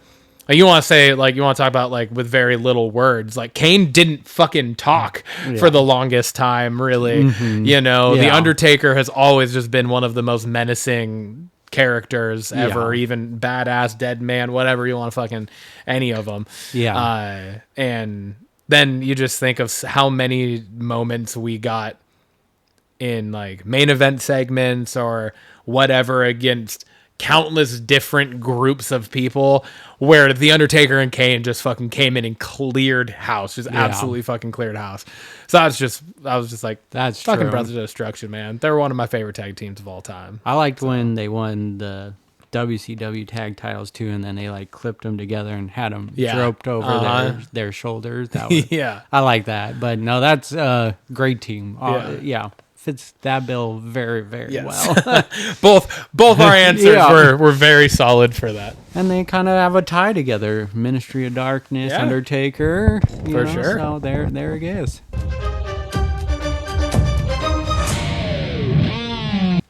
Like, you want to talk about like with very little words. Like Kane didn't fucking talk for the longest time, really. You know, The Undertaker has always just been one of the most menacing characters ever, even badass, dead man, whatever you want to fucking, any of them. Yeah. And then you just think of how many moments we got in like main event segments or whatever against countless different groups of people where The Undertaker and Kane just fucking came in and cleared house, just absolutely fucking cleared house. So I was just like, that's fucking true. Brothers of Destruction, man. They're one of my favorite tag teams of all time. I liked when they won the WCW tag titles too, and then they like clipped them together and had them draped over their shoulders. That was, I like that. But no, that's a great team. Fits that bill very, very well. both our answers were very solid for that. And they kind of have a tie together. Ministry of Darkness, Undertaker. For sure. So there it is.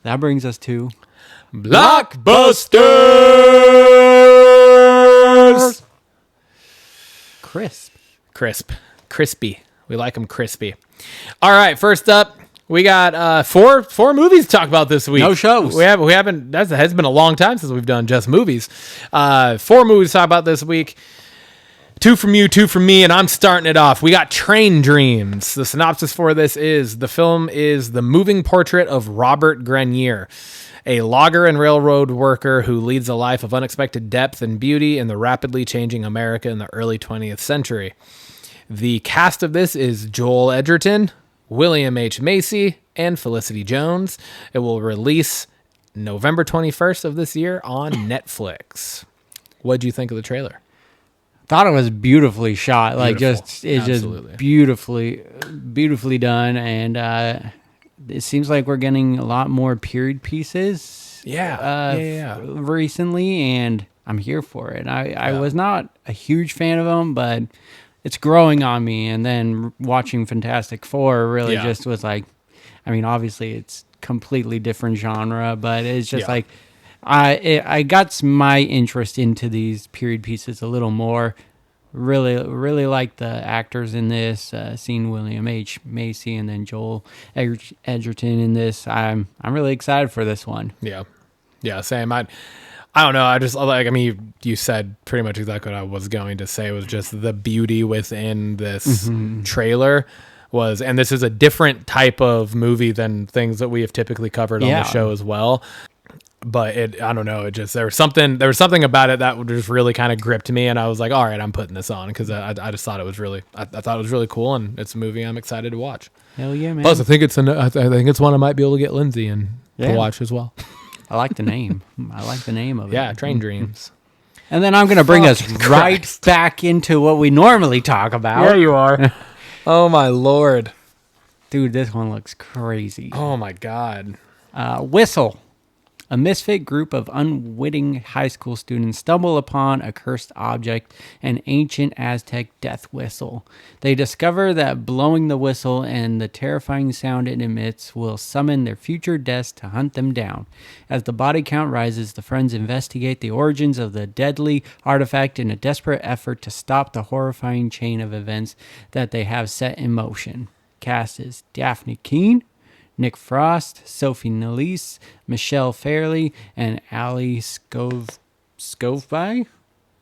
That brings us to Blockbusters. Crispy. We like them crispy. All right, first up, we got four movies to talk about this week. No shows. We haven't. That has been a long time since we've done just movies. 4 movies to talk about this week. 2 from you, 2 from me, and I'm starting it off. We got Train Dreams. The synopsis for this is the film is the moving portrait of Robert Grenier, a logger and railroad worker who leads a life of unexpected depth and beauty in the rapidly changing America in the early 20th century. The cast of this is Joel Edgerton, William H. Macy, and Felicity Jones. It will release November 21st of this year on Netflix. What'd you think of the trailer? Thought it was beautifully shot. Beautiful. Just beautifully done. And it seems like we're getting a lot more period pieces. Recently, and I'm here for it. I was not a huge fan of them, but it's growing on me. And then watching Fantastic Four really just was like, I mean, obviously it's completely different genre, but it's just like, I got my interest into these period pieces a little more. Really like the actors in this. Seeing William H. Macy and then Joel Edgerton in this, I'm really excited for this one. Yeah, same. I don't know. I just like. I mean, you said pretty much exactly what I was going to say. It was just the beauty within this trailer was, and this is a different type of movie than things that we have typically covered on the show as well. But I don't know. It just there was something about it that just really kind of gripped me, and I was like, all right, I'm putting this on because I just thought it was really I thought it was really cool, and it's a movie I'm excited to watch. Hell yeah, man! Plus, I think it's one I might be able to get Lindsay to watch as well. I like the name. I like the name of it. Yeah, Train Dreams. And then I'm going to bring us right back into what we normally talk about. Yeah, you are. Oh my Lord, dude, this one looks crazy. Oh my God. Whistle. A misfit group of unwitting high school students stumble upon a cursed object, an ancient Aztec death whistle. They discover that blowing the whistle and the terrifying sound it emits will summon their future deaths to hunt them down. As the body count rises, the friends investigate the origins of the deadly artifact in a desperate effort to stop the horrifying chain of events that they have set in motion. Cast is Daphne Keane, Nick Frost, Sophie Nélisse, Michelle Fairley, and Ali Scoveby.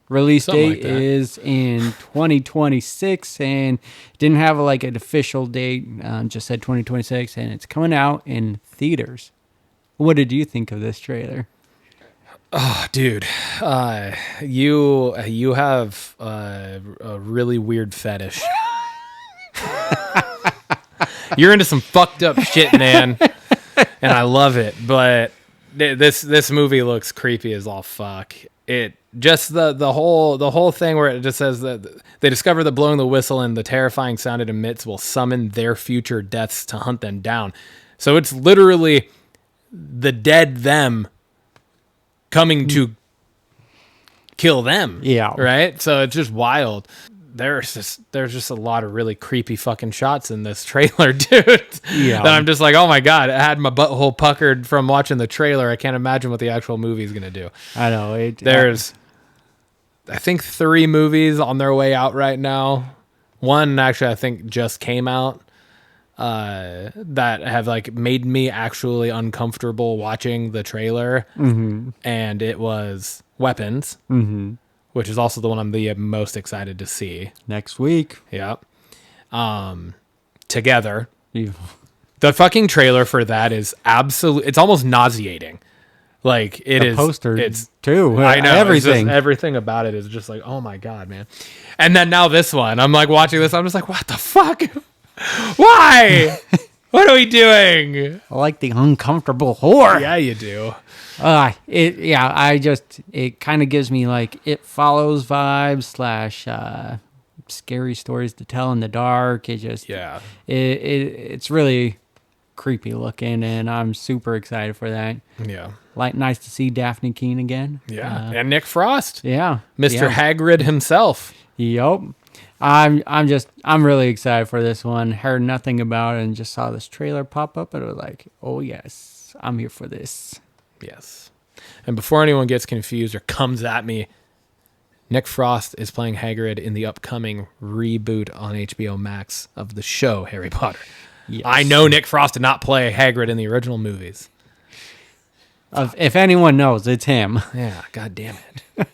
Release date is in 2026, and didn't have like an official date. Just said 2026, and it's coming out in theaters. What did you think of this trailer? Oh, dude, you have a really weird fetish. You're into some fucked up shit, man, and I love it. But this movie looks creepy as all fuck. It just the whole thing where it just says that they discover that blowing the whistle and the terrifying sound it emits will summon their future deaths to hunt them down. So it's literally the dead them coming to kill them. Yeah. Right? So it's just wild. There's just a lot of really creepy fucking shots in this trailer, dude. Yeah. That I'm just like, oh my God, I had my butthole puckered from watching the trailer. I can't imagine what the actual movie is going to do. I know. I think 3 movies on their way out right now. One actually I think just came out that have like made me actually uncomfortable watching the trailer. And it was Weapons, which is also the one I'm the most excited to see. Next week. Yeah. Together. The fucking trailer for that is it's almost nauseating. Like The poster, it's too. I know Everything. everything about it is just like, oh my God, man. And then now this one, I'm like watching this, I'm just like, what the fuck? Why? What are we doing? I like the uncomfortable horror. Yeah, you do. It kind of gives me like It Follows vibes / scary stories to tell in the dark. It's really creepy looking, and I'm super excited for that. Yeah. Like, nice to see Daphne Keane again. Yeah. And Nick Frost. Yeah. Mr. Hagrid himself. Yep. I'm really excited for this one. Heard nothing about it and just saw this trailer pop up, and it was like, oh yes, I'm here for this. Yes. And before anyone gets confused or comes at me, Nick Frost is playing Hagrid in the upcoming reboot on HBO Max of the show Harry Potter. Yes. I know Nick Frost did not play Hagrid in the original movies. If anyone knows, it's him. Yeah, god damn it.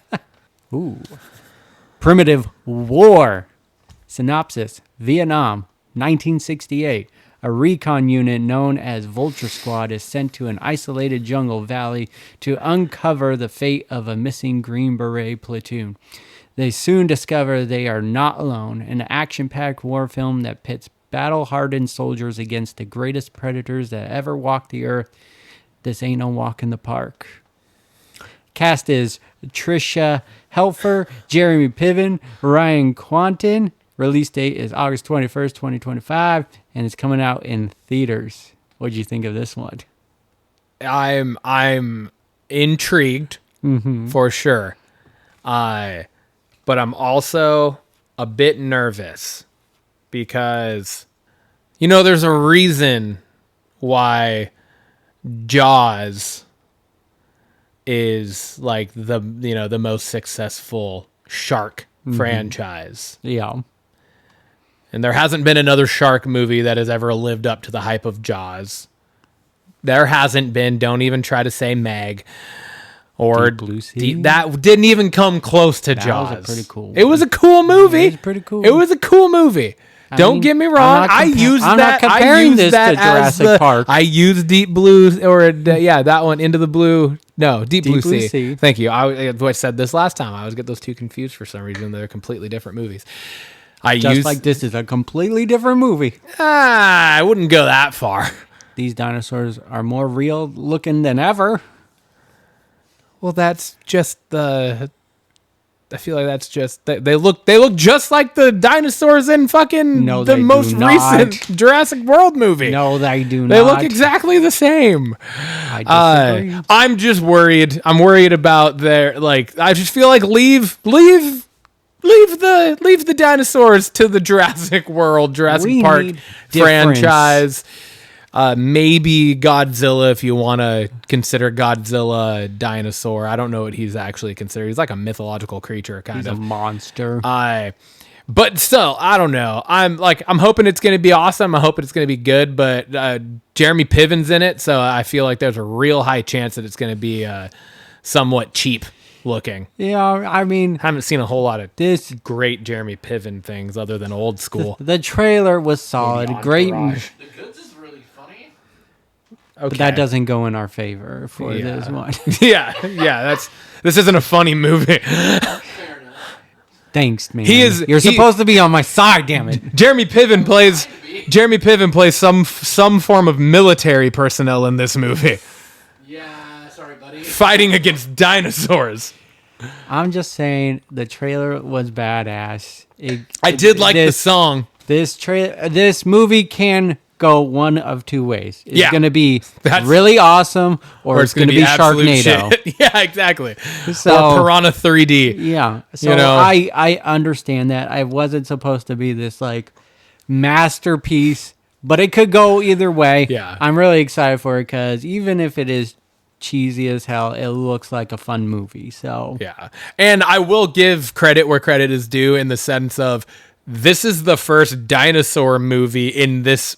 Ooh. Primitive War. Synopsis: Vietnam, 1968. A recon unit known as Vulture Squad is sent to an isolated jungle valley to uncover the fate of a missing Green Beret platoon. They soon discover they are not alone. An action-packed war film that pits battle-hardened soldiers against the greatest predators that ever walked the earth. This ain't no walk in the park. Cast is Tricia Helfer, Jeremy Piven, Ryan Quanten. Release date is August 21st, 2025, and it's coming out in theaters. What did you think of this one? I'm intrigued for sure. But I'm also a bit nervous because, there's a reason why Jaws is like the most successful shark franchise. Yeah. And there hasn't been another shark movie that has ever lived up to the hype of Jaws. There hasn't been. Don't even try to say Meg or Deep Blue Sea. that didn't even come close to Jaws. Was a pretty cool. It was a cool movie. It was pretty cool. It was a cool movie. Don't get me wrong. I'm not comparing this to Jurassic Park. I used Deep Blue that one, Into the Blue. No, Deep Blue Sea. Thank you. I said this last time. I always get those two confused for some reason. They're completely different movies. Like this is a completely different movie. I wouldn't go that far. These dinosaurs are more real looking than ever. Well, that's just I feel like that's just they look just like the dinosaurs in fucking the most recent Jurassic World movie. No, they do not. They look exactly the same. I disagree. I'm just worried. I'm worried about their I just feel like leave the dinosaurs to the Jurassic World, Jurassic Park franchise. Maybe Godzilla, if you want to consider Godzilla a dinosaur. I don't know what he's actually considered. He's like a mythological creature, kind of. He's a monster. But still, I don't know. I'm hoping it's going to be awesome. I'm hoping it's going to be good, but Jeremy Piven's in it, so I feel like there's a real high chance that it's going to be somewhat cheap looking. Yeah, I mean, haven't seen a whole lot of this great Jeremy Piven things other than Old School. The trailer was solid. Great. The Goods is really funny. Okay. But that doesn't go in our favor for this one. This isn't a funny movie. Fair enough. Thanks, man. You're supposed to be on my side, damn it. Jeremy Piven plays some form of military personnel in this movie. Yeah, sorry, buddy. Fighting against dinosaurs. I'm just saying the trailer was badass. I did like the song. This movie can go one of two ways. It's going to be That's really awesome, or it's going to be Sharknado. Shit. Yeah, exactly. So, or Piranha 3D. Yeah. So I understand that. I wasn't supposed to be this masterpiece, but it could go either way. Yeah. I'm really excited for it because even if it is cheesy as hell. It looks like a fun movie. So Yeah. And I will give credit where credit is due in the sense of this is the first dinosaur movie in this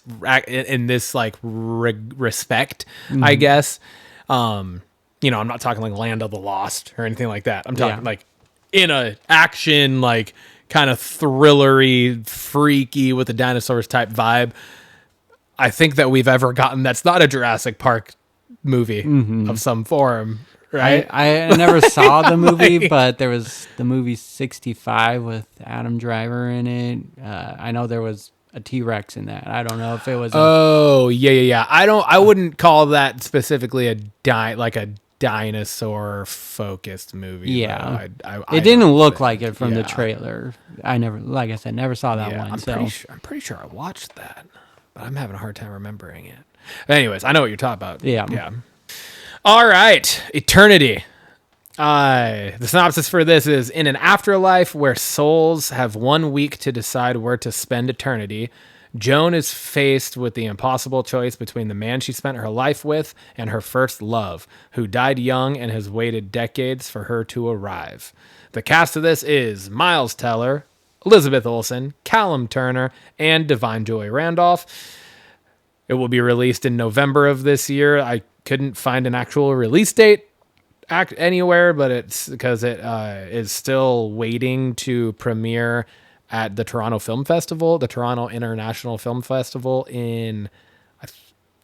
like respect, I guess. I'm not talking like Land of the Lost or anything like that. I'm talking like in a action, like kind of thrillery, freaky with the dinosaurs type vibe. I think that we've ever gotten that's not a Jurassic Park movie of some form, right? I never saw the movie, but there was the movie 65 with Adam Driver in it. I know there was a T-Rex in that. I don't know if it was. Yeah. I wouldn't call that specifically a dinosaur focused movie. Yeah, I it didn't don't look think- like it from the yeah. trailer. I never, like I said, never saw that Yeah, one. I'm pretty sure I watched that, but I'm having a hard time remembering it. Anyways, I know what you're talking about. Yeah. All right, Eternity. The synopsis for this is: in an afterlife where souls have 1 week to decide where to spend eternity, Joan is faced with the impossible choice between the man she spent her life with and her first love, who died young and has waited decades for her to arrive. The cast of this is Miles Teller, Elizabeth Olsen, Callum Turner, and Divine Joy Randolph. It will be released in November of this year. I couldn't find an actual release date anywhere, but it's because it is still waiting to premiere at the Toronto Film Festival, the Toronto International Film Festival in, I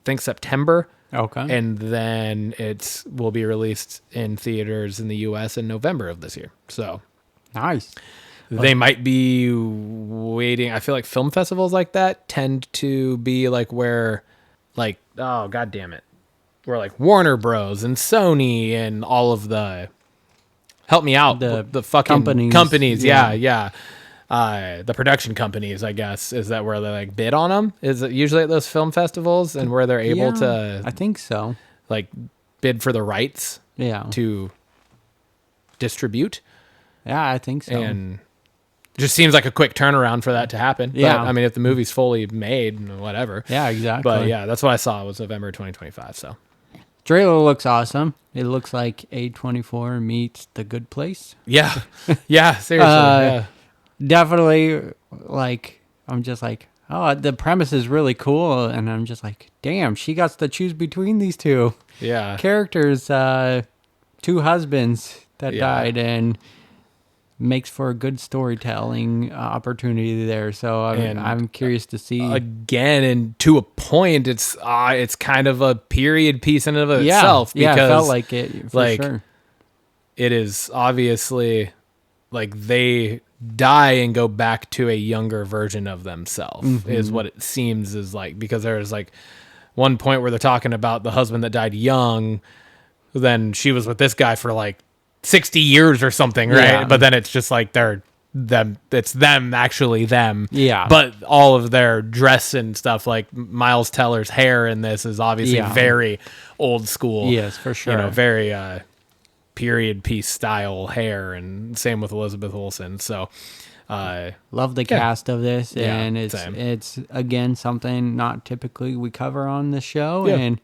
think, September. Okay. And then it will be released in theaters in the U.S. in November of this year. So Nice. they might be waiting. I feel like film festivals like that tend to be like where, like, oh, God damn it. Where like Warner Bros. And Sony and all of the, help me out, the fucking companies. Yeah. The production companies, I guess, is that where they like bid on them? Is it usually at those film festivals and where they're able to I think so. like bid for the rights Yeah. to distribute? Yeah, I think so. And it just seems like a quick turnaround for that to happen. Yeah. But, I mean, if the movie's fully made, whatever. Yeah, exactly. But yeah, that's what I saw. It was November 2025. So Trailer looks awesome. It looks like A24 meets The Good Place. yeah, yeah, seriously. Yeah. Definitely, like, I'm just like, oh, the premise is really cool. And I'm just like, damn, she got to choose between these two Yeah. characters, two husbands that Yeah. died, and makes for a good storytelling opportunity there. So I'm curious to see. Again, and to a point, it's kind of a period piece in and of yeah, itself. yeah, Because it felt like it, for sure. it is obviously like they die and go back to a younger version of themselves is what it seems is like, because there's like one point where they're talking about the husband that died young, then she was with this guy for like 60 years or something, right? Yeah. But then it's just like it's them actually them. Yeah. But all of their dress and stuff, like Miles Teller's hair in this is obviously very old school. Yes, for sure. Very period piece style hair, and same with Elizabeth Olsen. So Love the cast of this, Yeah, and same. it's again something not typically we cover on the show, Yeah. and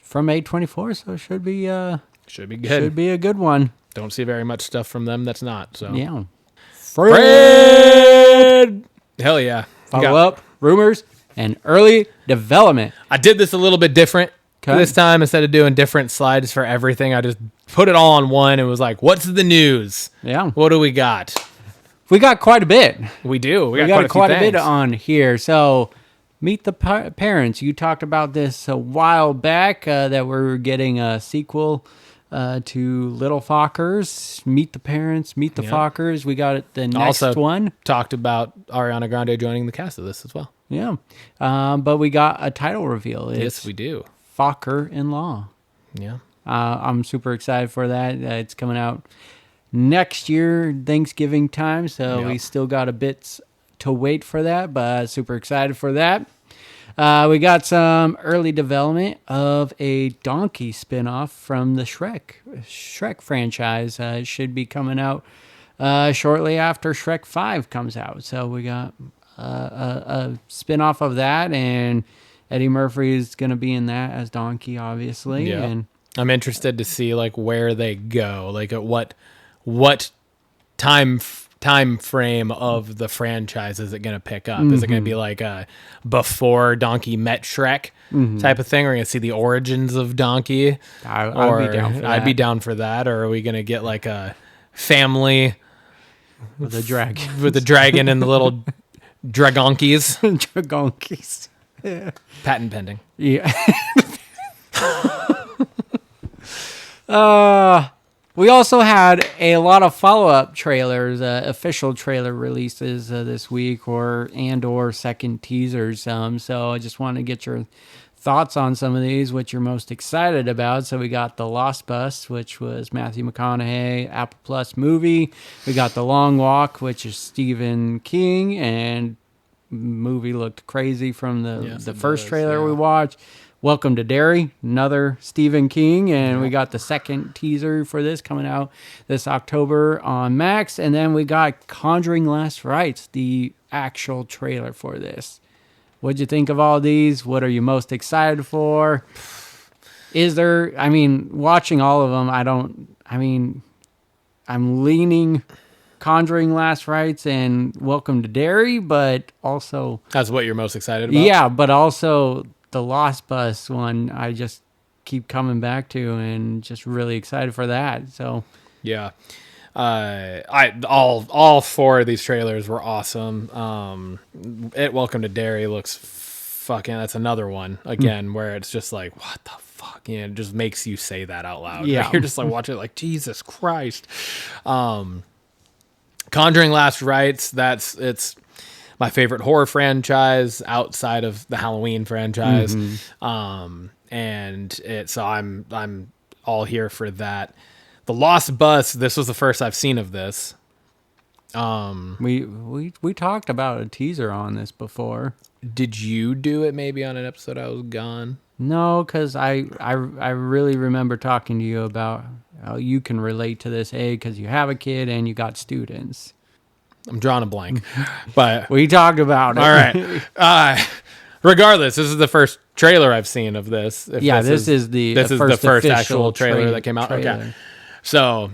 from A24, so it should be should be good. should be a good one. Don't see very much stuff from them that's not. So Yeah. Fred! Hell yeah. Follow up, rumors, and early development. I did this a little bit different Okay. this time. Instead of doing different slides for everything, I just put it all on one and was like, what's the news? Yeah, What do we got? we got quite a bit. We do. We We got got quite a few bit things. on here. So, Meet the Parents. You talked about this a while back that we're getting a sequel to Little Fockers. Meet the Parents, Meet the Yep. Fockers. We got the next Also one. Talked about Ariana Grande joining the cast of this as well. Yeah. But we got a title reveal. It's Yes, we do. Focker-in-Law. Yeah. I'm super excited for that. It's coming out next year, Thanksgiving time. So Yep. we still got a bit to wait for that, but super excited for that. We got some early development of a Donkey spinoff from the Shrek franchise. It should be coming out shortly after Shrek 5 comes out. So we got a spinoff of that, and Eddie Murphy is going to be in that as Donkey, obviously. Yeah. And I'm interested to see like where they go, like at what time frame of the franchise is it going to pick up? Is it going to be like a before Donkey met Shrek type of thing? We're going to see the origins of Donkey. I'd be down for that. I'd be down for that. Or are we going to get like a family with a dragon, with the dragon and the little dragonkies? Dragonkies. Patent pending. Yeah. We also had a lot of follow-up trailers, official trailer releases this week, or second teasers. So I just want to get your thoughts on some of these, what you're most excited about. So we got The Lost Bus, which was Matthew McConaughey, Apple Plus movie. We got The Long Walk, which is Stephen King, and movie looked crazy from the first trailer we watched. Welcome to Derry, another Stephen King, and we got the second teaser for this coming out this October on Max, and then we got Conjuring Last Rites, the actual trailer for this. What'd you think of all these? What are you most excited for? Watching all of them, I'm leaning Conjuring Last Rites and Welcome to Derry, but also... That's what you're most excited about? Yeah, but also... The Lost Bus one, I just keep coming back to, and just really excited for that. So, yeah, all four of these trailers were awesome. Welcome to Derry looks fucking. That's another one again where it's just like, what the fuck? Yeah, it just makes you say that out loud. Yeah, you're just like watching it like Jesus Christ. Conjuring Last Rites. It's my favorite horror franchise outside of the Halloween franchise. So I'm all here for that. The Lost Bus, this was the first I've seen of this. We talked about a teaser on this before. Did you do it maybe on an episode I was gone? No, because I really remember talking to you about how you can relate to this, because you have a kid and you got students. I'm drawing a blank, but we talked about it. All right. Regardless, this is the first trailer I've seen of this. This is the first actual trailer that came out. Okay. So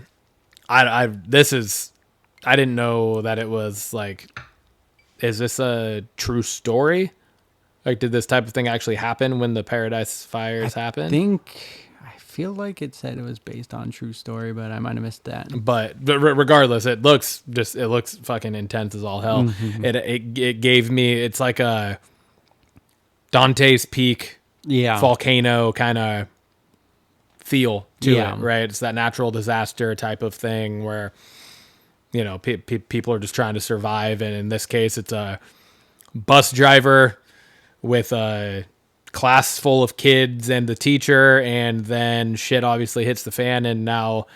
I didn't know that it was like, is this a true story? Like, did this type of thing actually happen when the Paradise Fires happened? I feel like it said it was based on true story, but I might have missed that. But regardless, it looks fucking intense as all hell. It gave me, it's like a Dante's Peak volcano kind of feel to it, right? It's that natural disaster type of thing where, people are just trying to survive, and in this case, it's a bus driver with a class full of kids and the teacher, and then shit obviously hits the fan, and now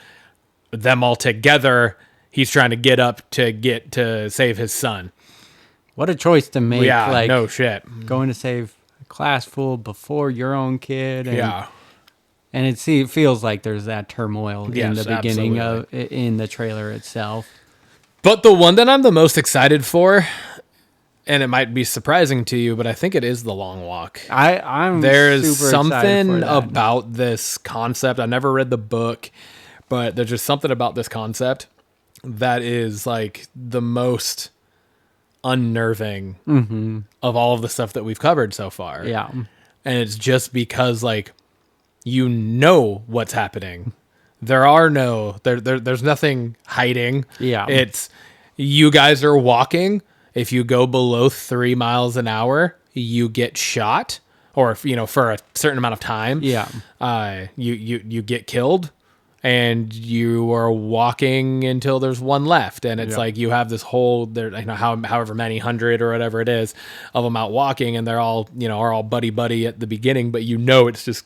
them all together, he's trying to get up to save his son. What a choice to make. Yeah, like, no shit. Going to save a class full before your own kid. And, and it feels like there's that turmoil in the beginning in the trailer itself. But the one that I'm the most excited for, and it might be surprising to you, but I think it is The Long Walk. There's super something about this concept. I never read the book, but there's just something about this concept that is like the most unnerving of all of the stuff that we've covered so far. Yeah. And it's just because like, what's happening. There's nothing hiding. Yeah. It's, you guys are walking. If you go below 3 miles an hour, you get shot, or for a certain amount of time. Yeah. You get killed, and you are walking until there's one left, and it's like you have this whole however many hundred or whatever it is of them out walking, and they're all are all buddy at the beginning, but it's just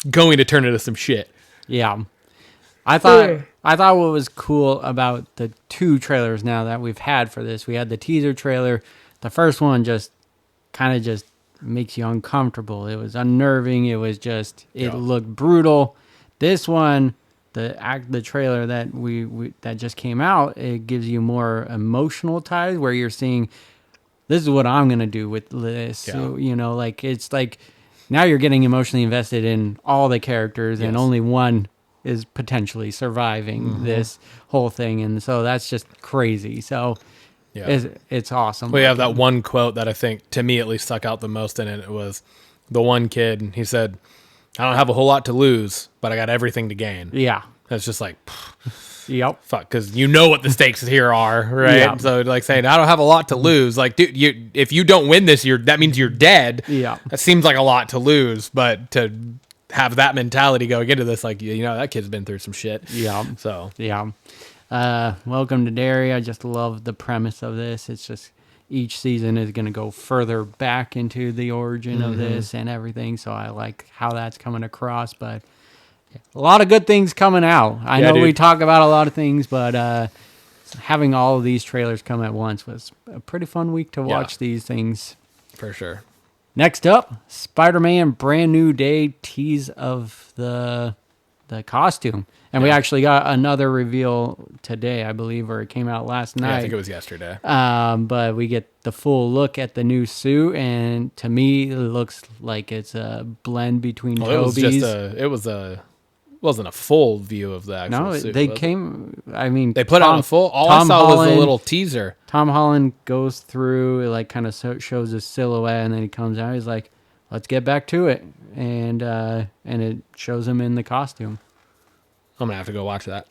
going to turn into some shit. Yeah. I thought what was cool about the two trailers now that we've had for this, we had the teaser trailer. The first one just kind of just makes you uncomfortable. It was unnerving. It was just, it looked brutal. This one, the trailer that that just came out, it gives you more emotional ties where you're seeing, this is what I'm going to do with this. Yeah. So, it's like, now you're getting emotionally invested in all the characters, and Yes. only one is potentially surviving this whole thing, and so that's just crazy. So Yeah. it's awesome. We have that one quote that I think, to me at least, stuck out the most in it. It was the one kid, and he said, I don't have a whole lot to lose, but I got everything to gain. Yeah. It's just like, Yep. fuck, because you know what the stakes here are, right? Yeah. So like saying, I don't have a lot to lose. Like, dude, if you don't win this, that means you're dead. Yeah. That seems like a lot to lose, but to have that mentality going into this, like, that kid's been through some shit. Yeah. So Yeah. Welcome to Derry. I just love the premise of this. It's just each season is going to go further back into the origin of this and everything. So I like how that's coming across. But a lot of good things coming out. I know dude. we talk about a lot of things, but having all of these trailers come at once was a pretty fun week to watch these things. for sure. Next up, Spider-Man Brand New Day tease of the costume. And we actually got another reveal today, I believe, or it came out last night. Yeah, I think it was yesterday. But we get the full look at the new suit, and to me, it looks like it's a blend between Toby's. It wasn't a full view of the actual No, suit. they was it? came. I mean, They put out a full. All I saw was a little teaser. Tom Holland goes through, it like kind of shows his silhouette, and then he comes out. He's like, "Let's get back to it," and it shows him in the costume. I'm gonna have to go watch that.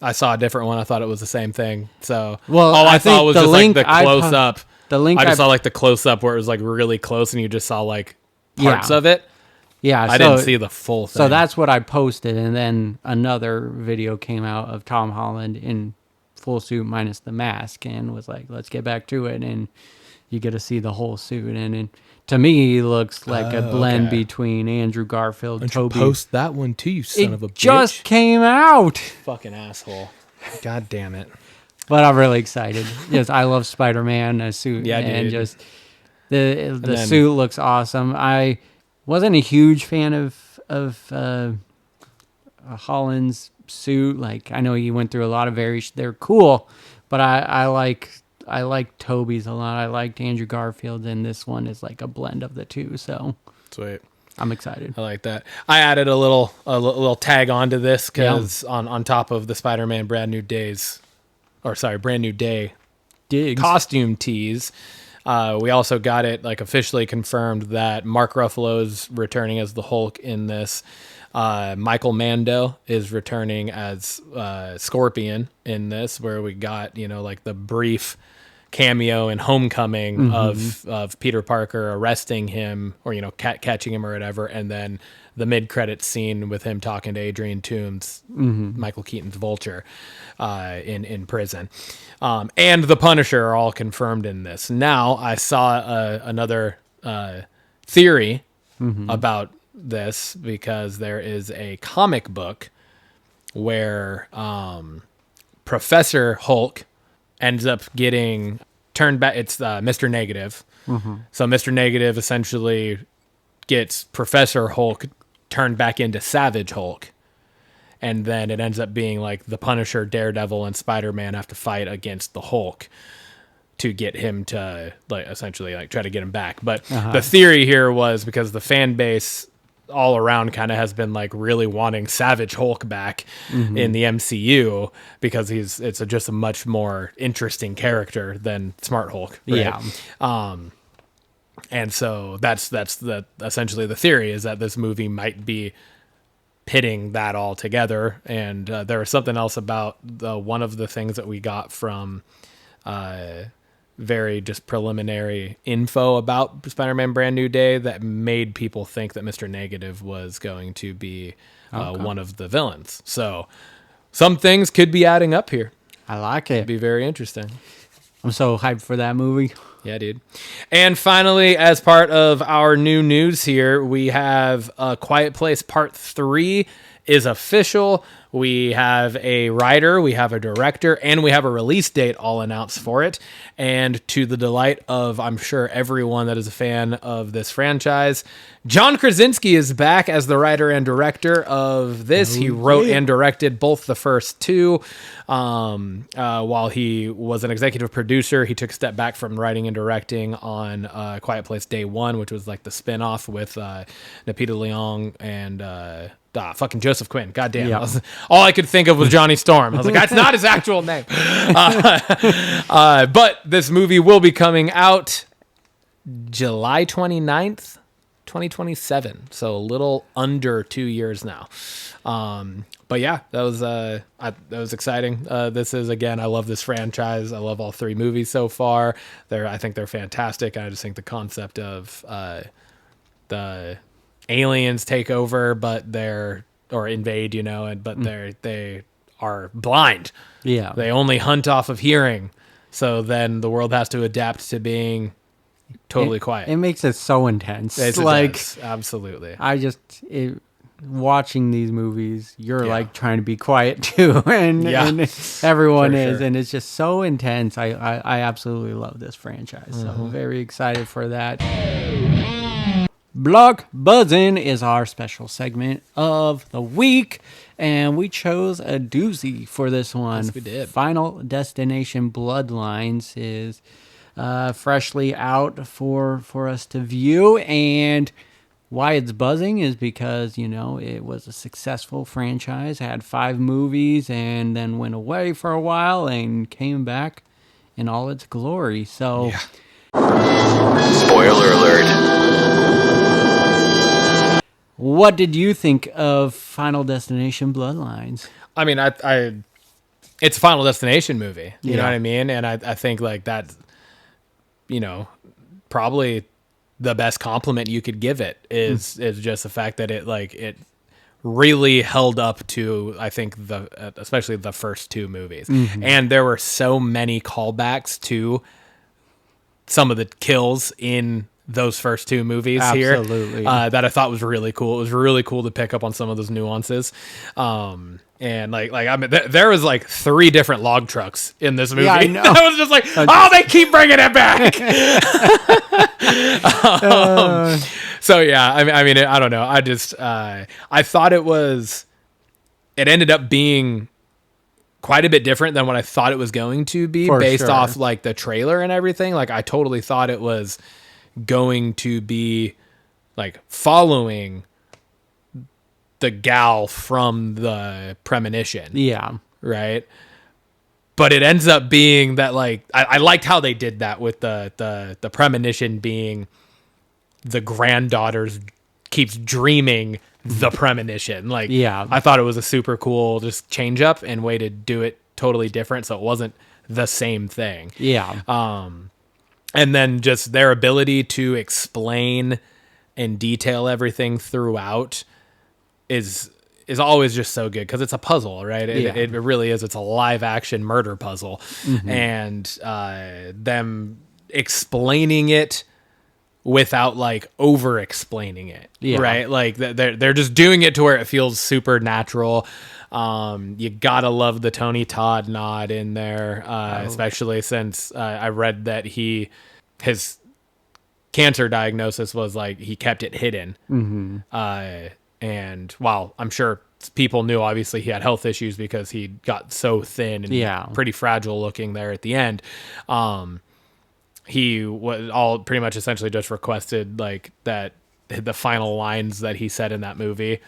I saw a different one. I thought it was the same thing. So Well, all I I saw think was the just link like the I close up. The link I just saw like the close up where it was like really close, and you just saw like parts Yeah. of it. yeah, I didn't see the full thing. So that's what I posted, and then another video came out of Tom Holland in full suit minus the mask, and was like, "Let's get back to it." And you get to see the whole suit, and to me, he looks like a blend okay. between Andrew Garfield, Toby. post that one too, you son of a It just came out, fucking asshole. God damn it. but I'm really excited. Yes, I love Spider-Man a suit, Yeah, and dude. just the then- suit looks awesome. I wasn't a huge fan of Holland's suit. Like, I know he went through a lot of variations. They're cool, but I like Toby's a lot. I liked Andrew Garfield, and this one is like a blend of the two. So Sweet. I'm excited. I like that. I added a little tag onto this because on top of the Spider-Man Brand New Day Digs. costume tease, we also got it like officially confirmed that Mark Ruffalo is returning as the Hulk in this. Michael Mando is returning as Scorpion in this, where we got like the brief cameo in Homecoming of Peter Parker arresting him or catching him or whatever, and then the mid-credits scene with him talking to Adrian Toomes, Michael Keaton's Vulture, in prison, and the Punisher are all confirmed in this. Now I saw another theory about this, because there is a comic book where Professor Hulk ends up getting turned back. It's Mr. Negative. So Mr. Negative essentially gets Professor Hulk turned back into Savage Hulk. And then it ends up being like the Punisher, Daredevil, and Spider-Man have to fight against the Hulk to get him to essentially try to get him back. But the theory here was because the fan base all around kind of has been really wanting Savage Hulk back in the MCU, because it's just a much more interesting character than Smart Hulk. Right? Yeah. And so that's essentially the theory, is that this movie might be pitting that all together. And there was something else about one of the things that we got from very just preliminary info about Spider-Man Brand New Day that made people think that Mr. Negative was going to be one of the villains. So some things could be adding up here. I like It'd it. be very interesting. I'm so hyped for that movie. Yeah, dude. And finally, as part of our new news here, we have Quiet Place Part 3 is official. We have a writer, we have a director, and we have a release date all announced for it. And to the delight of, I'm sure, everyone that is a fan of this franchise, John Krasinski is back as the writer and director of this. He wrote and directed both the first two. While he was an executive producer, he took a step back from writing and directing on Quiet Place Day One, which was like the spinoff with Lupita Nyong'o and fucking Joseph Quinn. Goddamn. Yeah. All I could think of was Johnny Storm. I was like, that's not his actual name. But this movie will be coming out July 29th, 2027. So a little under 2 years now. But yeah, that was exciting. This is, again, I love this franchise. I love all three movies so far. I think they're fantastic. I just think the concept of the aliens take over, or invade, they are blind. Yeah. They only hunt off of hearing. So then the world has to adapt to being totally quiet. It makes it so intense. It does. Absolutely. Watching these movies, you're like trying to be quiet too, and everyone is, and it's just so intense. I absolutely love this franchise, so very excited for that. Blockbuzzin is our special segment of the week, and we chose a doozy for this one. Yes, we did. Final Destination Bloodlines is freshly out for us to view, and why it's buzzing is because, it was a successful franchise, had 5 movies, and then went away for a while and came back in all its glory. So, Spoiler alert. What did you think of Final Destination Bloodlines? I mean, it's a Final Destination movie. You know Yeah. what I mean? And I think like that, probably the best compliment you could give it is just the fact that it really held up to, I think, especially the first 2 movies. And there were so many callbacks to some of the kills in those first 2 movies Absolutely. here that I thought was really cool. It was really cool to pick up on some of those nuances. And I mean, there was like 3 different log trucks in this movie. Yeah, I know. I was just like, oh, they keep bringing it back. So yeah, I mean, I don't know. I just, I thought it ended up being quite a bit different than what I thought it was going to be based off like the trailer and everything. Like I totally thought it was going to be like following the gal from the premonition. Yeah. Right. But it ends up being that like, I liked how they did that with the premonition being the granddaughter's keeps dreaming the premonition. Like, yeah, I thought it was a super cool just change up and way to do it totally different. So it wasn't the same thing. Yeah. And then just their ability to explain and detail everything throughout is always just so good because it's a puzzle, right? It really is. It's a live action murder puzzle. And them explaining it without like over explaining it, right? Like they're just doing it to where it feels super natural. You gotta love the Tony Todd nod in there, especially since I read that his cancer diagnosis was like he kept it hidden. And while I'm sure people knew, obviously he had health issues because he got so thin and pretty fragile looking there at the end. He was all pretty much essentially just requested like that the final lines that he said in that movie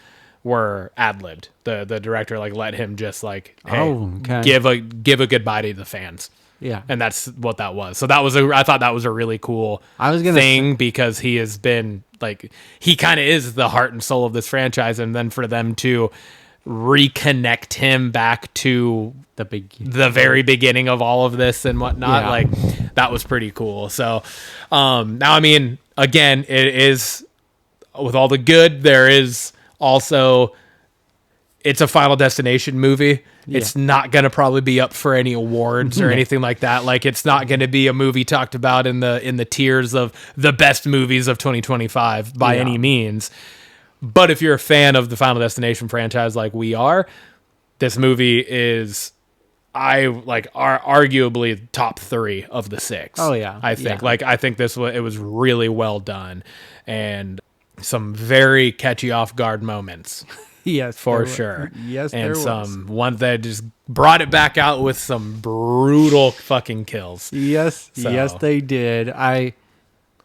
were ad-libbed. The director like let him just like, hey, give a goodbye to the fans. Yeah. And that's what that was. So I thought that was a really cool thing because he has been like, he kind of is the heart and soul of this franchise. And then for them to reconnect him back to the very beginning of all of this and whatnot, like that was pretty cool. So now, I mean, again, it is with all the good, there is also, it's a Final Destination movie. Yeah. It's not going to probably be up for any awards or anything like that. Like it's not going to be a movie talked about in the tiers of the best movies of 2025 by any means. But if you're a fan of the Final Destination franchise like we are, this movie is arguably top 3 of the 6. Oh, yeah. I think. Yeah. I think it was really well done, and some very catchy off guard moments. Yes, For there sure. Yes, and there was. some one that just brought it back out with some brutal fucking kills. Yes, So- yes, they did.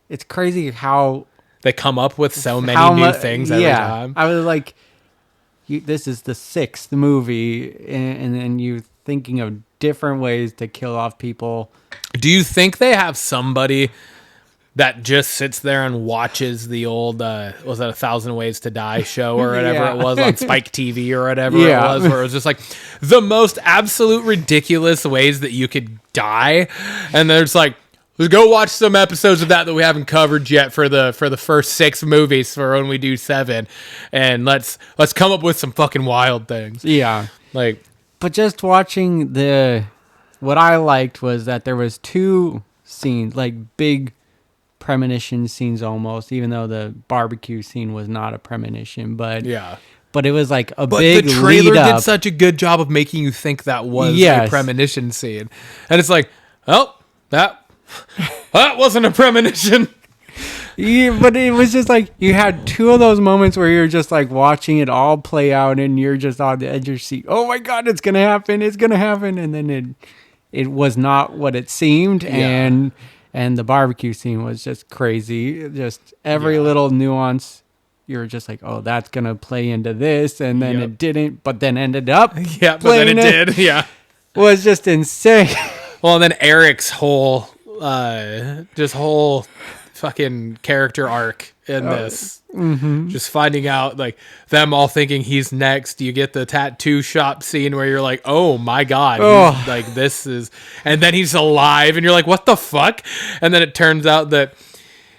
It's crazy how They come up with so many new things every time. I was like, this is the 6th movie, and then you thinking of different ways to kill off people. Do you think they have somebody that just sits there and watches the old, was that 1,000 Ways to Die show or whatever Yeah. it was on Spike TV or whatever Yeah. it was, where it was just like the most absolute ridiculous ways that you could die. And there's like, let's go watch some episodes of that we haven't covered yet for the first 6 movies for when we do 7. And let's come up with some fucking wild things. Yeah. Like, But just watching what I liked was that there was 2 scenes, like big premonition scenes almost, even though the barbecue scene was not a premonition, but yeah. but it was like a But big the trailer lead up. did such a good job of making you think that was a Yes. premonition scene. And it's like, oh, that wasn't a premonition. Yeah, but it was just like you had 2 of those moments where you're just like watching it all play out, and you're just on the edge of your seat. Oh my god, it's gonna happen! It's gonna happen! And then it was not what it seemed, and the barbecue scene was just crazy. Just every little nuance, you're just like, oh, that's gonna play into this, and then it didn't, but then ended up. Yeah, but then it playing did. Yeah. Was just insane. Well, and then Eric's whole fucking character arc in this. Just finding out, like, them all thinking he's next. You get the tattoo shop scene where you're like, oh my god, he's, like, this is, and then he's alive, and you're like, what the fuck? And then it turns out that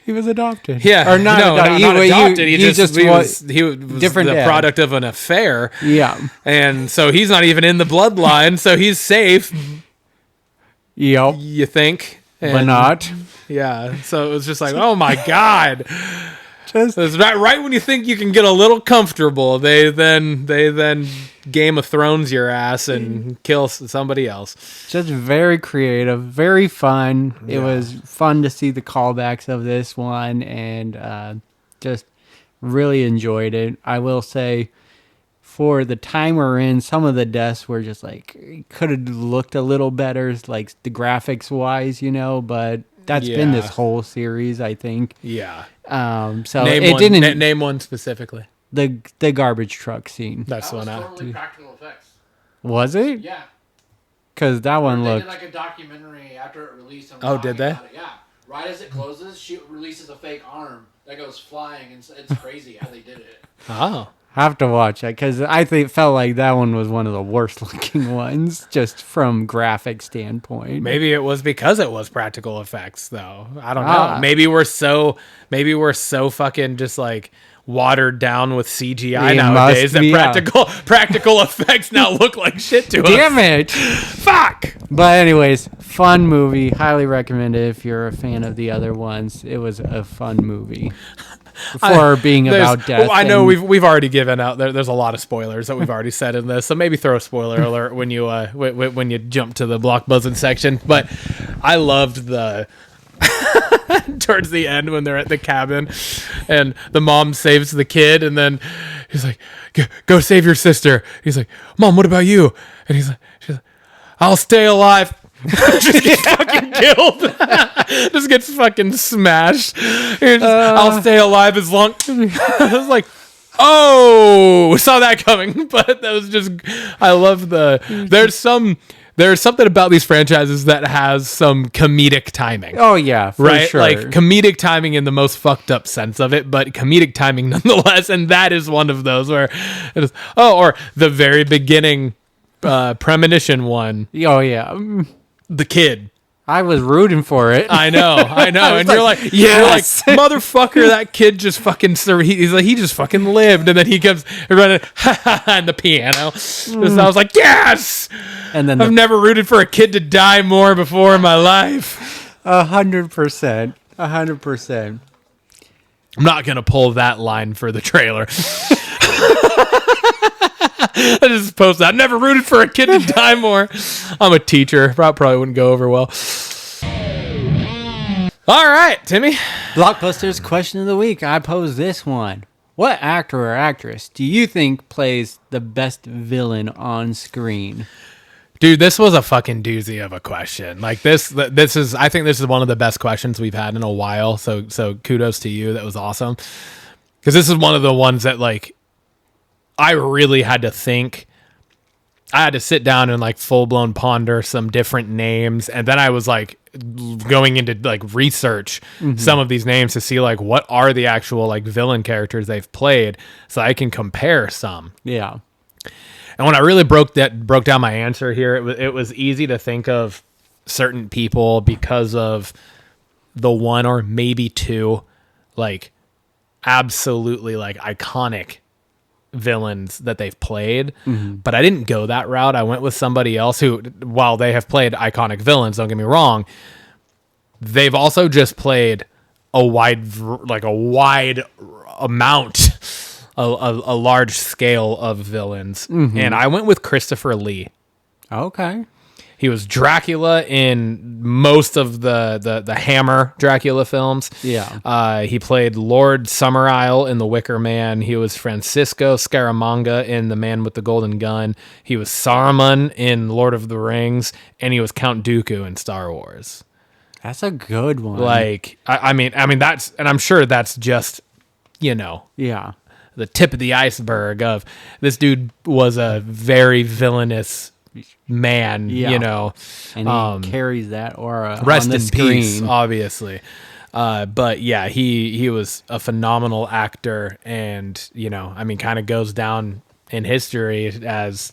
He was adopted. yeah, Or not no, adopted. not He adopted. He just was different the dad. product of an affair. Yeah. And so he's not even in the bloodline, so he's safe, Yep. you think. But And- not. Yeah, so it was just like, oh my god. Just It's right when you think you can get a little comfortable, they then Game of Thrones your ass and kill somebody else. Just very creative, very fun. It was fun to see the callbacks of this one, and just really enjoyed it. I will say, for the time we're in, some of the deaths were just like, could have looked a little better, like the graphics wise, but that's been this whole series, I think. Yeah. So Name it one, didn't name one specifically. the garbage truck scene. That's That the was one. totally practical effects. Was it? Yeah. Because that one They looked. did like a documentary after it released. And Oh, talking did they? about it. Yeah. Right as it closes, she releases a fake arm that goes flying, and it's crazy how they did it. Oh. Have to watch it because I felt like that one was one of the worst looking ones, just from graphic standpoint. Maybe it was because it was practical effects, though. I don't know. Ah. Maybe we're so fucking just like watered down with CGI It nowadays must be, that practical effects now look like shit to us. Damn it! Fuck. But anyways, fun movie. Highly recommend it if you're a fan of the other ones. It was a fun movie. For being about death. Well, I know and- we've already given out. There's a lot of spoilers that we've already said in this, so maybe throw a spoiler alert when you when you jump to the Blockbuzzin section. But I loved the towards the end when they're at the cabin and the mom saves the kid, and then he's like, "Go save your sister." He's like, "Mom, what about you?" And she's like, "I'll stay alive." Just gets fucking killed. Just gets fucking smashed. I'll stay alive as long. I was like, oh, saw that coming. But that was just. I love there's something about these franchises that has some comedic timing. Oh yeah, for Right, sure. like comedic timing in the most fucked up sense of it, but comedic timing nonetheless. And that is one of those where it is. Oh, or the very beginning premonition one. Oh yeah. The kid. I was rooting for it. I know. And you're like, yes. motherfucker, that kid just fucking, he's like, he just fucking lived. And then he comes running, and the piano. So I was like, yes! And then I've never rooted for a kid to die more before in my life. 100%. 100%. I'm not going to pull that line for the trailer. I just posted, I've never rooted for a kid to die more. I'm a teacher. Probably wouldn't go over well. All right, Timmy. Blockbusters question of the week. I pose this one. What actor or actress do you think plays the best villain on screen? Dude, this was a fucking doozy of a question. Like this is, I think this is one of the best questions we've had in a while. So kudos to you. That was awesome. Because this is one of the ones that like I really had to think. I had to sit down and like full blown ponder some different names, and then I was like going into like research some of these names to see like what are the actual like villain characters they've played, so I can compare some. Yeah. And when I really broke down my answer here, it was easy to think of certain people because of the one or maybe two like absolutely like iconic villains that they've played. But I didn't go that route. I went with somebody else who, while they have played iconic villains, don't get me wrong, they've also just played a wide amount, a large scale of villains. And I went with Christopher Lee. Okay. He was Dracula in most of the Hammer Dracula films. Yeah. He played Lord Summerisle in The Wicker Man. He was Francisco Scaramanga in The Man with the Golden Gun. He was Saruman in Lord of the Rings, and he was Count Dooku in Star Wars. That's a good one. Like, I mean that's, and I'm sure that's just, yeah. the tip of the iceberg of this dude was a very villainous man, Yeah. And he carries that aura rest on the in screen. peace, obviously. But yeah, he was a phenomenal actor, and kind of goes down in history as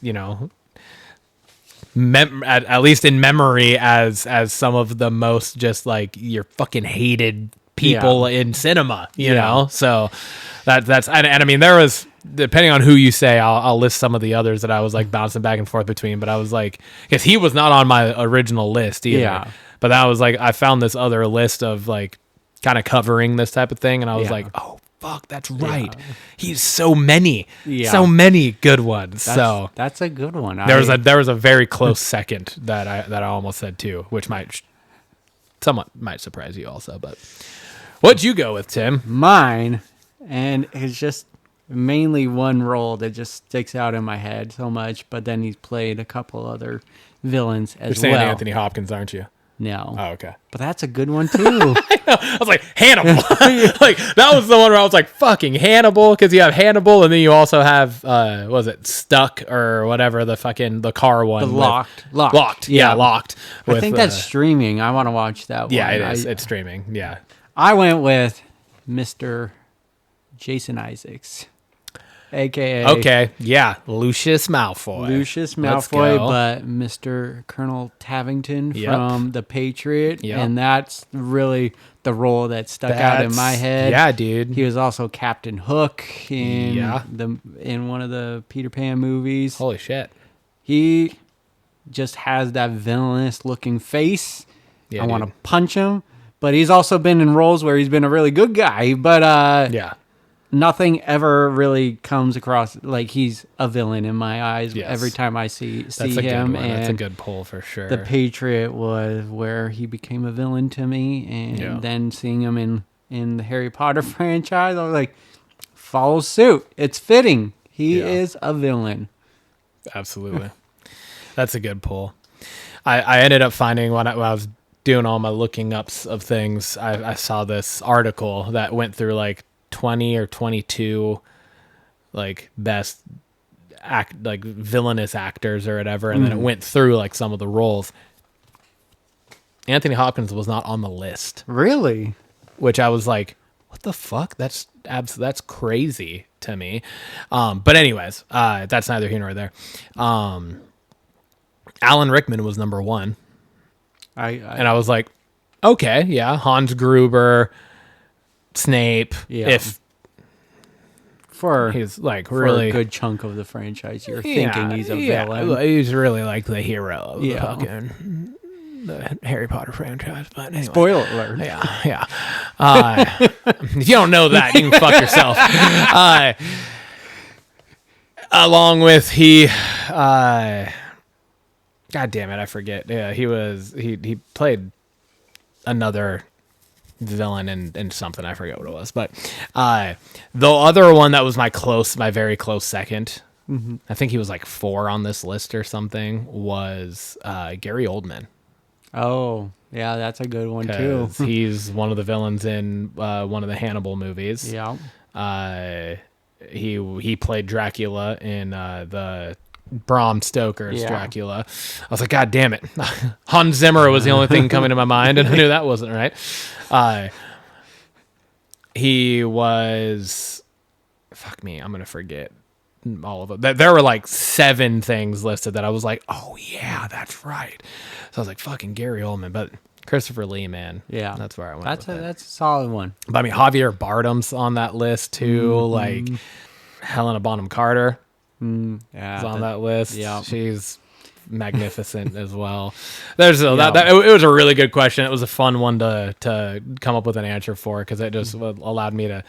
at least in memory as some of the most just like your fucking hated people in cinema, you know. So that's and I mean, there was, depending on who you say, I'll list some of the others that I was like bouncing back and forth between, but I was like, because he was not on my original list either. Yeah. But that was like, I found this other list of like kind of covering this type of thing, and I was like, oh fuck, that's right. He's so many good ones. That's a good one. There was a very close second that I almost said too, which might surprise you also. But what'd you go with, Tim? Mine, and it's just mainly one role that just sticks out in my head so much, but then he's played a couple other villains as You're saying well. Anthony Hopkins, aren't you? No. Oh, okay. But that's a good one too. I was like, Hannibal. Like, that was the one where I was like, fucking Hannibal, because you have Hannibal, and then you also have, was it Stuck or whatever, the car one. The Locked. Locked. Yeah, Locked. I think that's streaming. I want to watch that one. Yeah, it is. It's streaming. Yeah. I went with Mr. Jason Isaacs, a.k.a. Okay, yeah, Lucius Malfoy. Let's go. But Mr. Colonel Tavington from The Patriot, and that's really the role that stuck out in my head. Yeah, dude. He was also Captain Hook in one of the Peter Pan movies. Holy shit. He just has that villainous looking face. Yeah, I want to punch him. But he's also been in roles where he's been a really good guy. But nothing ever really comes across like he's a villain in my eyes every time I see him. And that's a good pull for sure. The Patriot was where he became a villain to me, and then seeing him in the Harry Potter franchise, I was like, follow suit. It's fitting. He is a villain. Absolutely. That's a good pull. I ended up finding when I was doing all my looking ups of things, I saw this article that went through like 20 or 22 like best villainous actors or whatever, and then it went through like some of the roles. Anthony Hopkins was not on the list. Really? Which I was like, what the fuck? That's crazy to me. But anyways, that's neither here nor there. Alan Rickman was number one. And I was like, okay, yeah, Hans Gruber, Snape. Yeah. For he's like really a good chunk of the franchise, you're thinking he's a villain. He's really like the hero of the fucking the Harry Potter franchise. But anyway. Spoiler alert. Yeah. If you don't know that, you can fuck yourself. Along with God damn it, I forget. Yeah, he played another villain in something. I forget what it was. But the other one that was my very close second, I think he was like 4 on this list or something, was Gary Oldman. Oh, yeah, that's a good one too. He's one of the villains in one of the Hannibal movies. Yeah. He played Dracula in the Bram Stoker's Dracula. I was like, God damn it. Hans Zimmer was the only thing coming to my mind, and I knew that wasn't right. He was... Fuck me, I'm going to forget all of it. There were like 7 things listed that I was like, oh yeah, that's right. So I was like, fucking Gary Oldman. But Christopher Lee, man. Yeah. That's where I went That's with a solid one. But I mean, Javier Bardem's on that list too. Like Helena Bonham Carter is on that list. Yeah. She's magnificent as well. It was a really good question. It was a fun one to come up with an answer for, because it just allowed me to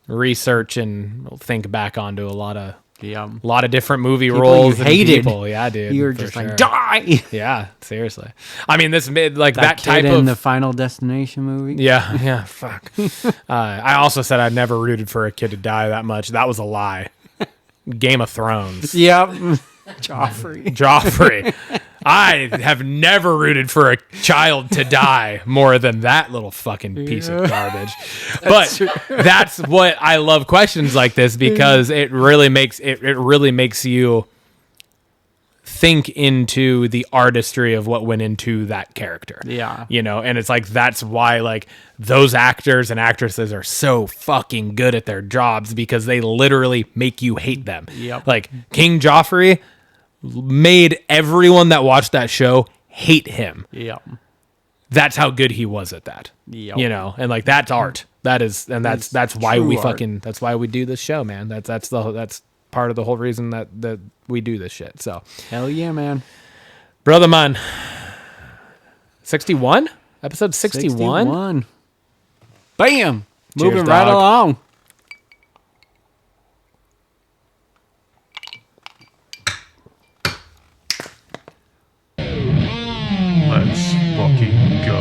research and think back onto a lot of different movie roles. You hated. People. Yeah, dude. You were just like, die. Yeah, seriously. I mean, that Kid type in of the Final Destination movie. Yeah, fuck. I also said I'd never rooted for a kid to die that much. That was a lie. Game of Thrones. Yep. Joffrey. I have never rooted for a child to die more than that little fucking piece of garbage. But that's what I love questions like this, because it really makes you think into the artistry of what went into that character. Yeah. You know, and it's like, that's why like those actors and actresses are so fucking good at their jobs, because they literally make you hate them. Yep. Like King Joffrey made everyone that watched that show hate him. Yep. That's how good he was at that. Yep. You know, and like that's art. That's why we art. that's why we do this show, man. That's part of the whole reason that we do this shit. So Hell yeah, man. brother man. 61? Episode 61? Bam. Cheers, Moving right dog. along. Let's fucking go.